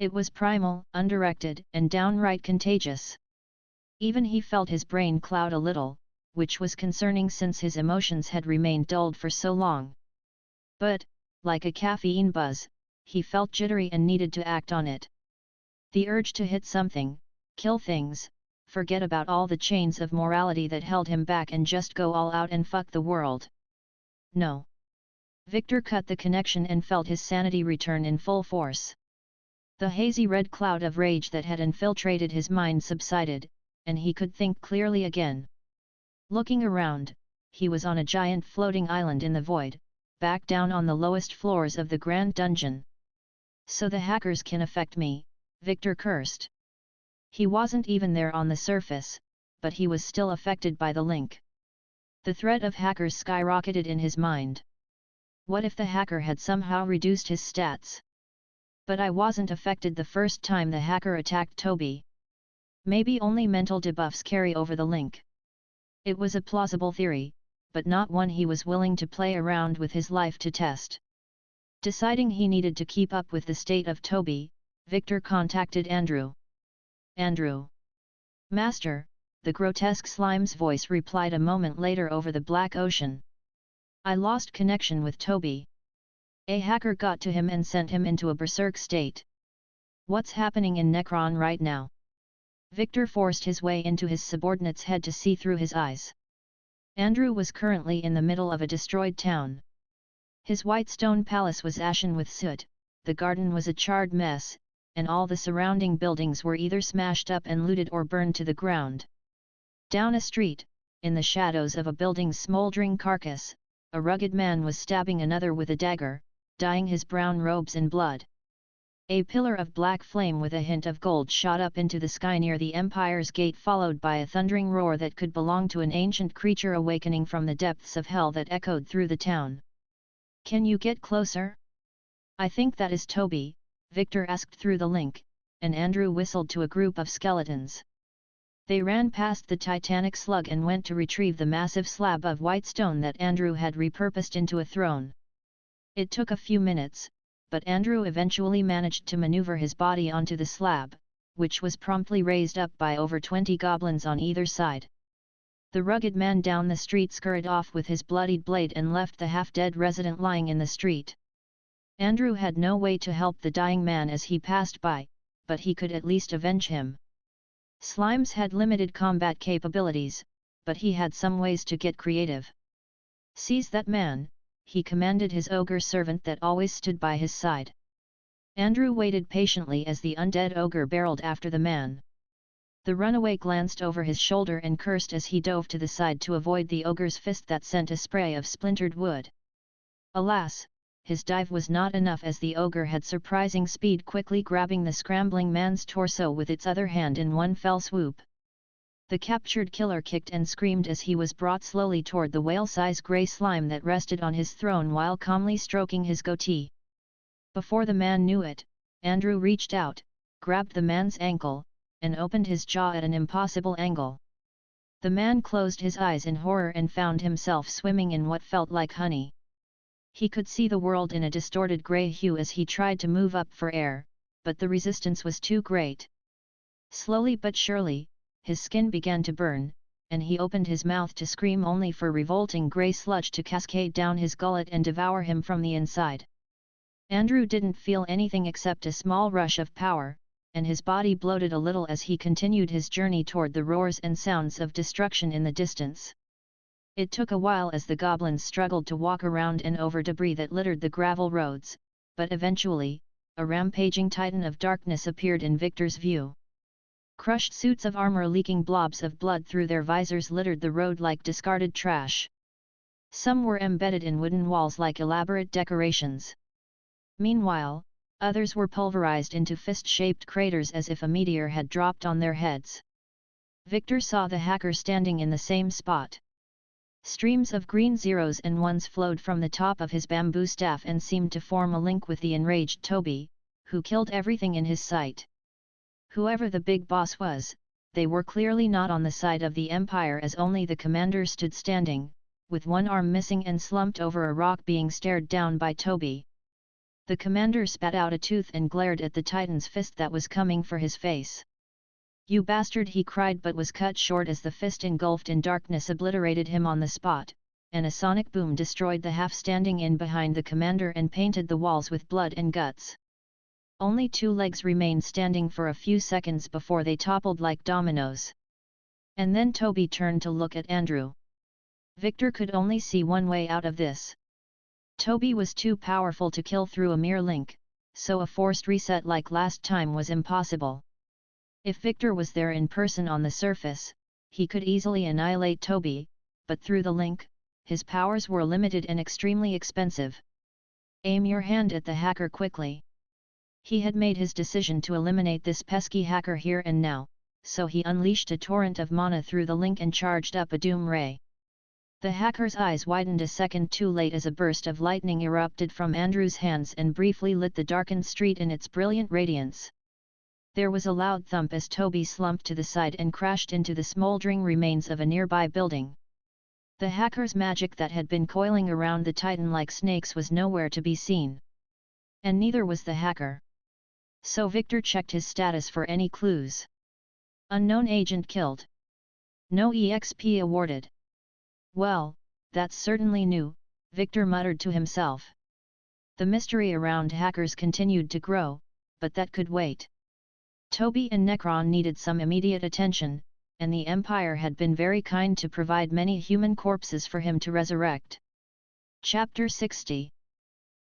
It was primal, undirected, and downright contagious. Even he felt his brain cloud a little, which was concerning since his emotions had remained dulled for so long. But, like a caffeine buzz, he felt jittery and needed to act on it. The urge to hit something, kill things, forget about all the chains of morality that held him back and just go all out and fuck the world. "No." Victor cut the connection and felt his sanity return in full force. The hazy red cloud of rage that had infiltrated his mind subsided, and he could think clearly again. Looking around, he was on a giant floating island in the void, back down on the lowest floors of the Grand Dungeon. "So the hackers can affect me," Victor cursed. He wasn't even there on the surface, but he was still affected by the link. The threat of hackers skyrocketed in his mind. What if the hacker had somehow reduced his stats? But I wasn't affected the first time the hacker attacked Toby. Maybe only mental debuffs carry over the link. It was a plausible theory, but not one he was willing to play around with his life to test. Deciding he needed to keep up with the state of Toby, Victor contacted Andrew. Andrew. Master, the grotesque slime's voice replied a moment later over the black ocean. I lost connection with Toby. A hacker got to him and sent him into a berserk state. What's happening in Necron right now? Victor forced his way into his subordinate's head to see through his eyes. Andrew was currently in the middle of a destroyed town. His white stone palace was ashen with soot, the garden was a charred mess, and all the surrounding buildings were either smashed up and looted or burned to the ground. Down a street, in the shadows of a building's smoldering carcass, a rugged man was stabbing another with a dagger, dyeing his brown robes in blood. A pillar of black flame with a hint of gold shot up into the sky near the Empire's gate, followed by a thundering roar that could belong to an ancient creature awakening from the depths of hell that echoed through the town. Can you get closer? I think that is Toby, Victor asked through the link, and Andrew whistled to a group of skeletons. They ran past the titanic slug and went to retrieve the massive slab of white stone that Andrew had repurposed into a throne. It took a few minutes, but Andrew eventually managed to maneuver his body onto the slab, which was promptly raised up by over 20 goblins on either side. The rugged man down the street scurried off with his bloodied blade and left the half-dead resident lying in the street. Andrew had no way to help the dying man as he passed by, but he could at least avenge him. Slimes had limited combat capabilities, but he had some ways to get creative. Seize that man, he commanded his ogre servant that always stood by his side. Andrew waited patiently as the undead ogre barreled after the man. The runaway glanced over his shoulder and cursed as he dove to the side to avoid the ogre's fist that sent a spray of splintered wood. Alas, his dive was not enough, as the ogre had surprising speed, quickly grabbing the scrambling man's torso with its other hand in one fell swoop. The captured killer kicked and screamed as he was brought slowly toward the whale-sized grey slime that rested on his throne while calmly stroking his goatee. Before the man knew it, Andrew reached out, grabbed the man's ankle, and opened his jaw at an impossible angle. The man closed his eyes in horror and found himself swimming in what felt like honey. He could see the world in a distorted grey hue as he tried to move up for air, but the resistance was too great. Slowly but surely, his skin began to burn, and he opened his mouth to scream, only for revolting grey sludge to cascade down his gullet and devour him from the inside. Andrew didn't feel anything except a small rush of power, and his body bloated a little as he continued his journey toward the roars and sounds of destruction in the distance. It took a while as the goblins struggled to walk around and over debris that littered the gravel roads, but eventually, a rampaging titan of darkness appeared in Victor's view. Crushed suits of armor leaking blobs of blood through their visors littered the road like discarded trash. Some were embedded in wooden walls like elaborate decorations. Meanwhile, others were pulverized into fist-shaped craters as if a meteor had dropped on their heads. Victor saw the hacker standing in the same spot. Streams of green zeros and ones flowed from the top of his bamboo staff and seemed to form a link with the enraged Toby, who killed everything in his sight. Whoever the big boss was, they were clearly not on the side of the Empire, as only the commander stood standing, with one arm missing and slumped over a rock, being stared down by Toby. The commander spat out a tooth and glared at the titan's fist that was coming for his face. "You bastard!" he cried, but was cut short as the fist, engulfed in darkness, obliterated him on the spot, and a sonic boom destroyed the half standing in behind the commander and painted the walls with blood and guts. Only two legs remained standing for a few seconds before they toppled like dominoes. And then Toby turned to look at Andrew. Victor could only see one way out of this. Toby was too powerful to kill through a mere link, so a forced reset like last time was impossible. If Victor was there in person on the surface, he could easily annihilate Toby, but through the link, his powers were limited and extremely expensive. Aim your hand at the hacker quickly. He had made his decision to eliminate this pesky hacker here and now, so he unleashed a torrent of mana through the link and charged up a doom ray. The hacker's eyes widened a second too late as a burst of lightning erupted from Andrew's hands and briefly lit the darkened street in its brilliant radiance. There was a loud thump as Toby slumped to the side and crashed into the smoldering remains of a nearby building. The hacker's magic that had been coiling around the Titan like snakes was nowhere to be seen. And neither was the hacker. So Victor checked his status for any clues. Unknown agent killed. No EXP awarded. Well, that's certainly new, Victor muttered to himself. The mystery around hackers continued to grow, but that could wait. Toby and Necron needed some immediate attention, and the Empire had been very kind to provide many human corpses for him to resurrect. Chapter 60.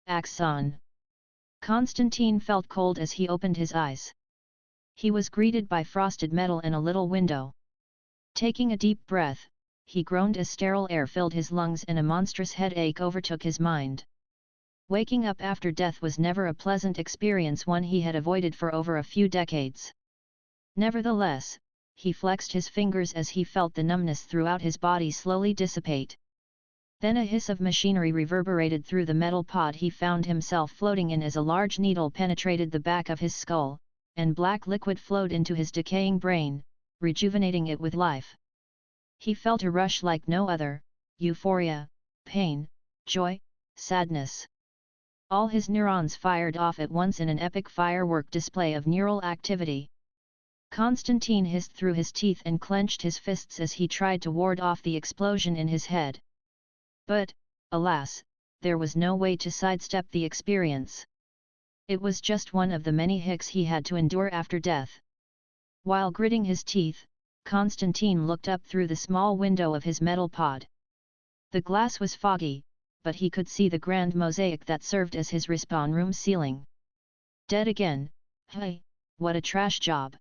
Axon. Constantine felt cold as he opened his eyes. He was greeted by frosted metal and a little window. Taking a deep breath, he groaned as sterile air filled his lungs and a monstrous headache overtook his mind. Waking up after death was never a pleasant experience, one he had avoided for over a few decades. Nevertheless, he flexed his fingers as he felt the numbness throughout his body slowly dissipate. Then a hiss of machinery reverberated through the metal pod he found himself floating in as a large needle penetrated the back of his skull, and black liquid flowed into his decaying brain, rejuvenating it with life. He felt a rush like no other, euphoria, pain, joy, sadness. All his neurons fired off at once in an epic firework display of neural activity. Constantine hissed through his teeth and clenched his fists as he tried to ward off the explosion in his head. But, alas, there was no way to sidestep the experience. It was just one of the many hicks he had to endure after death. While gritting his teeth, Constantine looked up through the small window of his metal pod. The glass was foggy, but he could see the grand mosaic that served as his respawn room ceiling. Dead again, hey, what a trash job.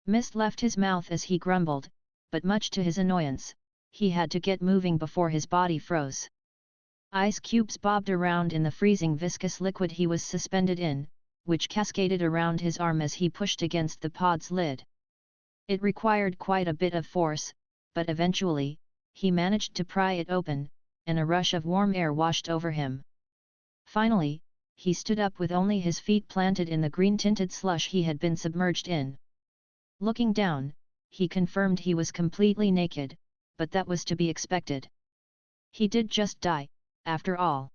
Mist left his mouth as he grumbled, but much to his annoyance, he had to get moving before his body froze. Ice cubes bobbed around in the freezing viscous liquid he was suspended in, which cascaded around his arm as he pushed against the pod's lid. It required quite a bit of force, but eventually, he managed to pry it open, and a rush of warm air washed over him. Finally, he stood up with only his feet planted in the green-tinted slush he had been submerged in. Looking down, he confirmed he was completely naked, but that was to be expected. He did just die, after all.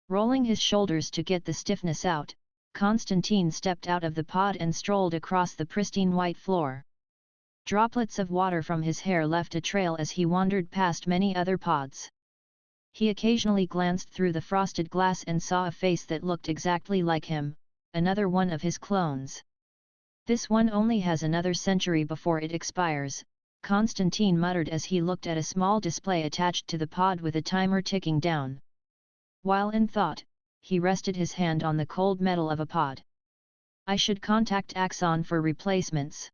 Rolling his shoulders to get the stiffness out, Constantine stepped out of the pod and strolled across the pristine white floor. Droplets of water from his hair left a trail as he wandered past many other pods. He occasionally glanced through the frosted glass and saw a face that looked exactly like him, another one of his clones. This one only has another century before it expires, Constantine muttered as he looked at a small display attached to the pod with a timer ticking down. While in thought, he rested his hand on the cold metal of a pod. I should contact Axon for replacements.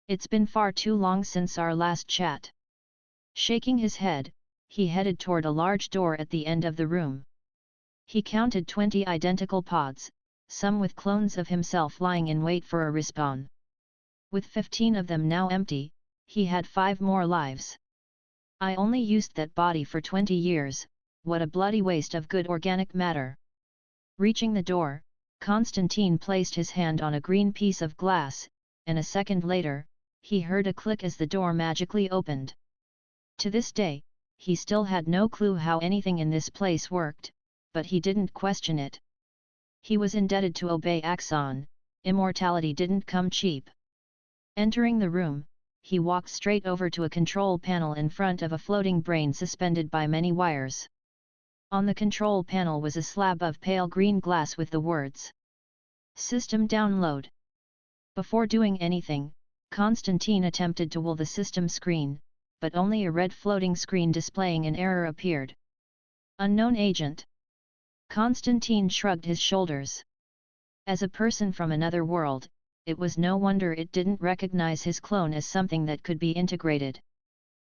It's been far too long since our last chat. Shaking his head, he headed toward a large door at the end of the room. He counted 20 identical pods, some with clones of himself lying in wait for a respawn. With 15 of them now empty, he had 5 more lives. I only used that body for 20 years, what a bloody waste of good organic matter. Reaching the door, Constantine placed his hand on a green piece of glass, and a second later, he heard a click as the door magically opened. To this day, he still had no clue how anything in this place worked, but he didn't question it. He was indebted to obey Axon, immortality didn't come cheap. Entering the room, he walked straight over to a control panel in front of a floating brain suspended by many wires. On the control panel was a slab of pale green glass with the words "System download." Before doing anything, Constantine attempted to will the system screen, but only a red floating screen displaying an error appeared. Unknown agent. Constantine shrugged his shoulders. As a person from another world, it was no wonder it didn't recognize his clone as something that could be integrated.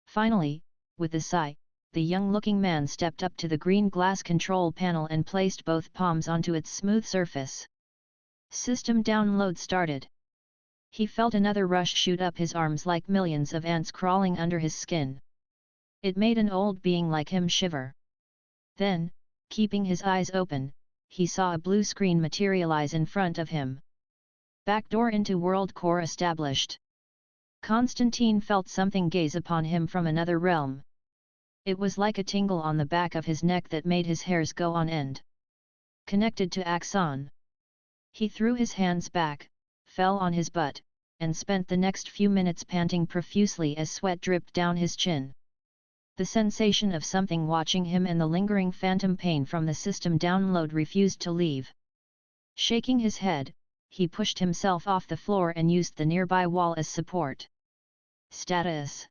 Finally, with a sigh, the young-looking man stepped up to the green glass control panel and placed both palms onto its smooth surface. System download started. He felt another rush shoot up his arms like millions of ants crawling under his skin. It made an old being like him shiver. Then, keeping his eyes open, he saw a blue screen materialize in front of him. Backdoor into World Core established. Constantine felt something gaze upon him from another realm. It was like a tingle on the back of his neck that made his hairs go on end. Connected to Axon. He threw his hands back, fell on his butt, and spent the next few minutes panting profusely as sweat dripped down his chin. The sensation of something watching him and the lingering phantom pain from the system download refused to leave. Shaking his head, he pushed himself off the floor and used the nearby wall as support. Status.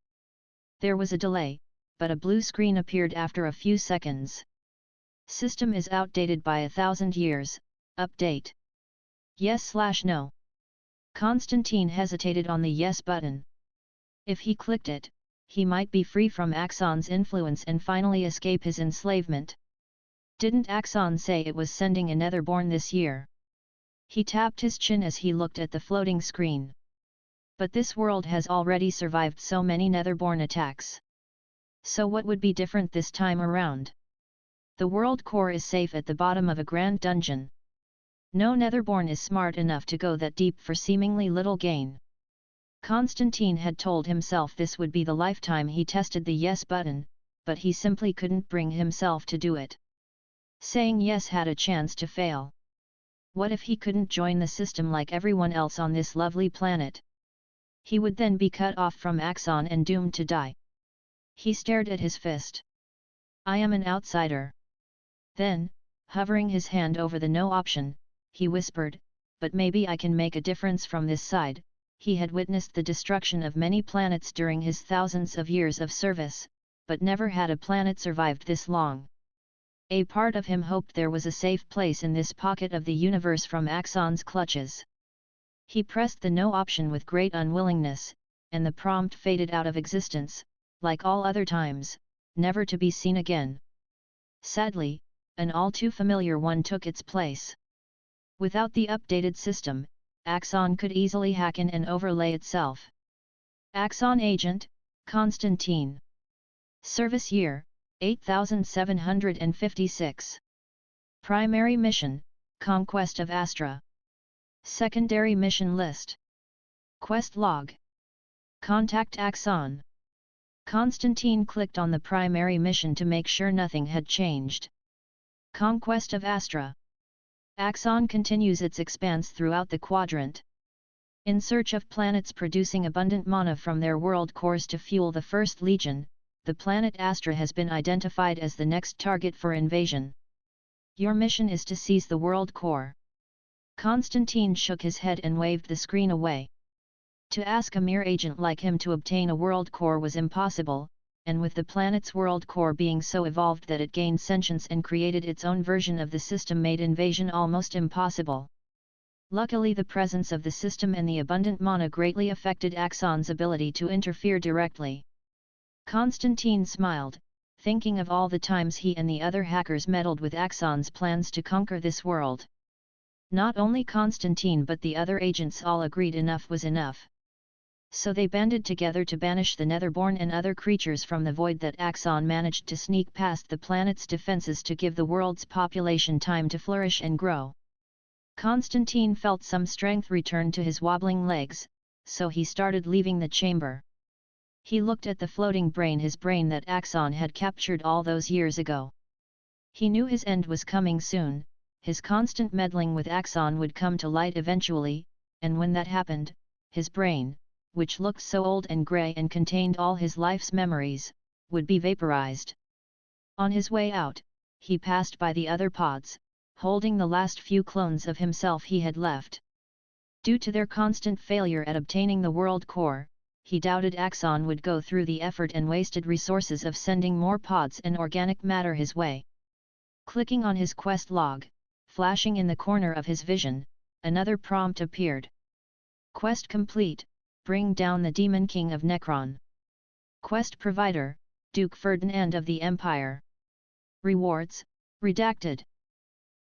There was a delay, but a blue screen appeared after a few seconds. System is outdated by 1,000 years, update. Yes/no. Constantine hesitated on the yes button. If he clicked it, he might be free from Axon's influence and finally escape his enslavement. Didn't Axon say it was sending a Netherborne this year? He tapped his chin as he looked at the floating screen. But this world has already survived so many Netherborne attacks. So what would be different this time around? The world core is safe at the bottom of a grand dungeon. No Netherborne is smart enough to go that deep for seemingly little gain. Constantine had told himself this would be the lifetime he tested the yes button, but he simply couldn't bring himself to do it. Saying yes had a chance to fail. What if he couldn't join the system like everyone else on this lovely planet? He would then be cut off from Axon and doomed to die. He stared at his fist. I am an outsider. Then, hovering his hand over the no option, he whispered, but maybe I can make a difference from this side. He had witnessed the destruction of many planets during his thousands of years of service, but never had a planet survived this long. A part of him hoped there was a safe place in this pocket of the universe from Axon's clutches. He pressed the no option with great unwillingness, and the prompt faded out of existence, like all other times, never to be seen again. Sadly, an all too familiar one took its place. Without the updated system, Axon could easily hack in and overlay itself. Axon Agent, Constantine. Service Year, 8756. Primary Mission, Conquest of Astra. Secondary Mission List. Quest Log. Contact Axon. Constantine clicked on the primary mission to make sure nothing had changed. Conquest of Astra. Axon continues its expanse throughout the quadrant. In search of planets producing abundant mana from their world cores to fuel the First Legion, the planet Astra has been identified as the next target for invasion. Your mission is to seize the world core. Constantine shook his head and waved the screen away. To ask a mere agent like him to obtain a world core was impossible, and with the planet's world core being so evolved that it gained sentience and created its own version of the system made invasion almost impossible. Luckily the presence of the system and the abundant mana greatly affected Axon's ability to interfere directly. Constantine smiled, thinking of all the times he and the other hackers meddled with Axon's plans to conquer this world. Not only Constantine but the other agents all agreed enough was enough. So they banded together to banish the Netherborne and other creatures from the void that Axon managed to sneak past the planet's defenses to give the world's population time to flourish and grow. Constantine felt some strength return to his wobbling legs, so he started leaving the chamber. He looked at the floating brain, his brain that Axon had captured all those years ago. He knew his end was coming soon, his constant meddling with Axon would come to light eventually, and when that happened, his brain, which looked so old and grey and contained all his life's memories, would be vaporized. On his way out, he passed by the other pods, holding the last few clones of himself he had left. Due to their constant failure at obtaining the world core, he doubted Axon would go through the effort and wasted resources of sending more pods and organic matter his way. Clicking on his quest log, flashing in the corner of his vision, another prompt appeared. Quest complete. Bring down the Demon King of Necron. Quest provider, Duke Ferdinand of the Empire. Rewards, redacted.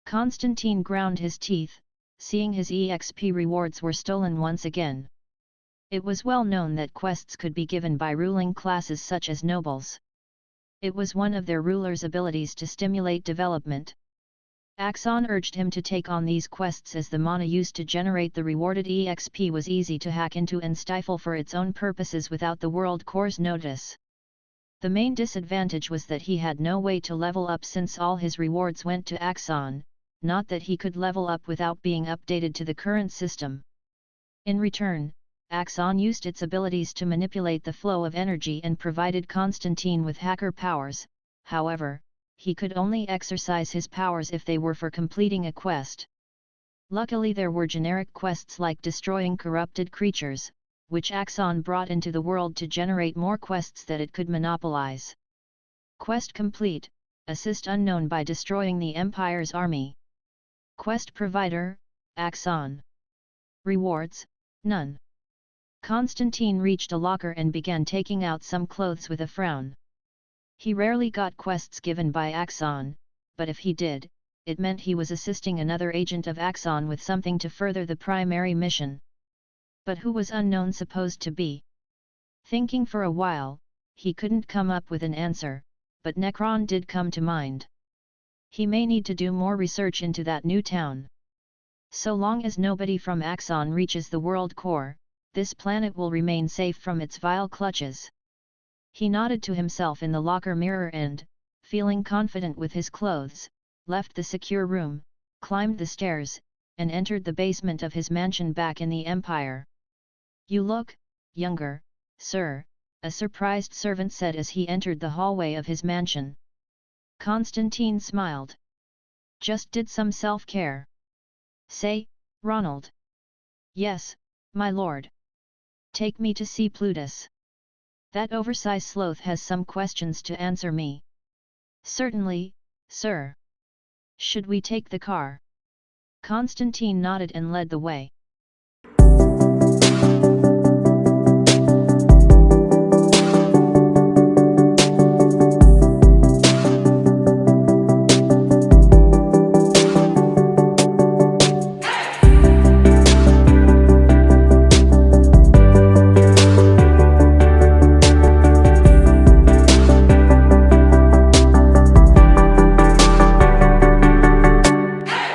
Constantine ground his teeth, seeing his EXP rewards were stolen once again. It was well known that quests could be given by ruling classes such as nobles. It was one of their ruler's abilities to stimulate development. Axon urged him to take on these quests as the mana used to generate the rewarded EXP was easy to hack into and stifle for its own purposes without the World Core's notice. The main disadvantage was that he had no way to level up since all his rewards went to Axon, not that he could level up without being updated to the current system. In return, Axon used its abilities to manipulate the flow of energy and provided Constantine with hacker powers. However, he could only exercise his powers if they were for completing a quest. Luckily there were generic quests like destroying corrupted creatures, which Axon brought into the world to generate more quests that it could monopolize. Quest complete, assist unknown by destroying the Empire's army. Quest provider, Axon. Rewards, none. Constantine reached a locker and began taking out some clothes with a frown. He rarely got quests given by Axon, but if he did, it meant he was assisting another agent of Axon with something to further the primary mission. But who was unknown supposed to be? Thinking for a while, he couldn't come up with an answer, but Necron did come to mind. He may need to do more research into that new town. So long as nobody from Axon reaches the World Core, this planet will remain safe from its vile clutches. He nodded to himself in the locker mirror and, feeling confident with his clothes, left the secure room, climbed the stairs, and entered the basement of his mansion back in the Empire. "You look younger, sir," a surprised servant said as he entered the hallway of his mansion. Constantine smiled. "Just did some self-care." "Say, Ronald." "Yes, my lord." "Take me to see Plutus. That oversized sloth has some questions to answer me." "Certainly, sir. Should we take the car?" Constantine nodded and led the way.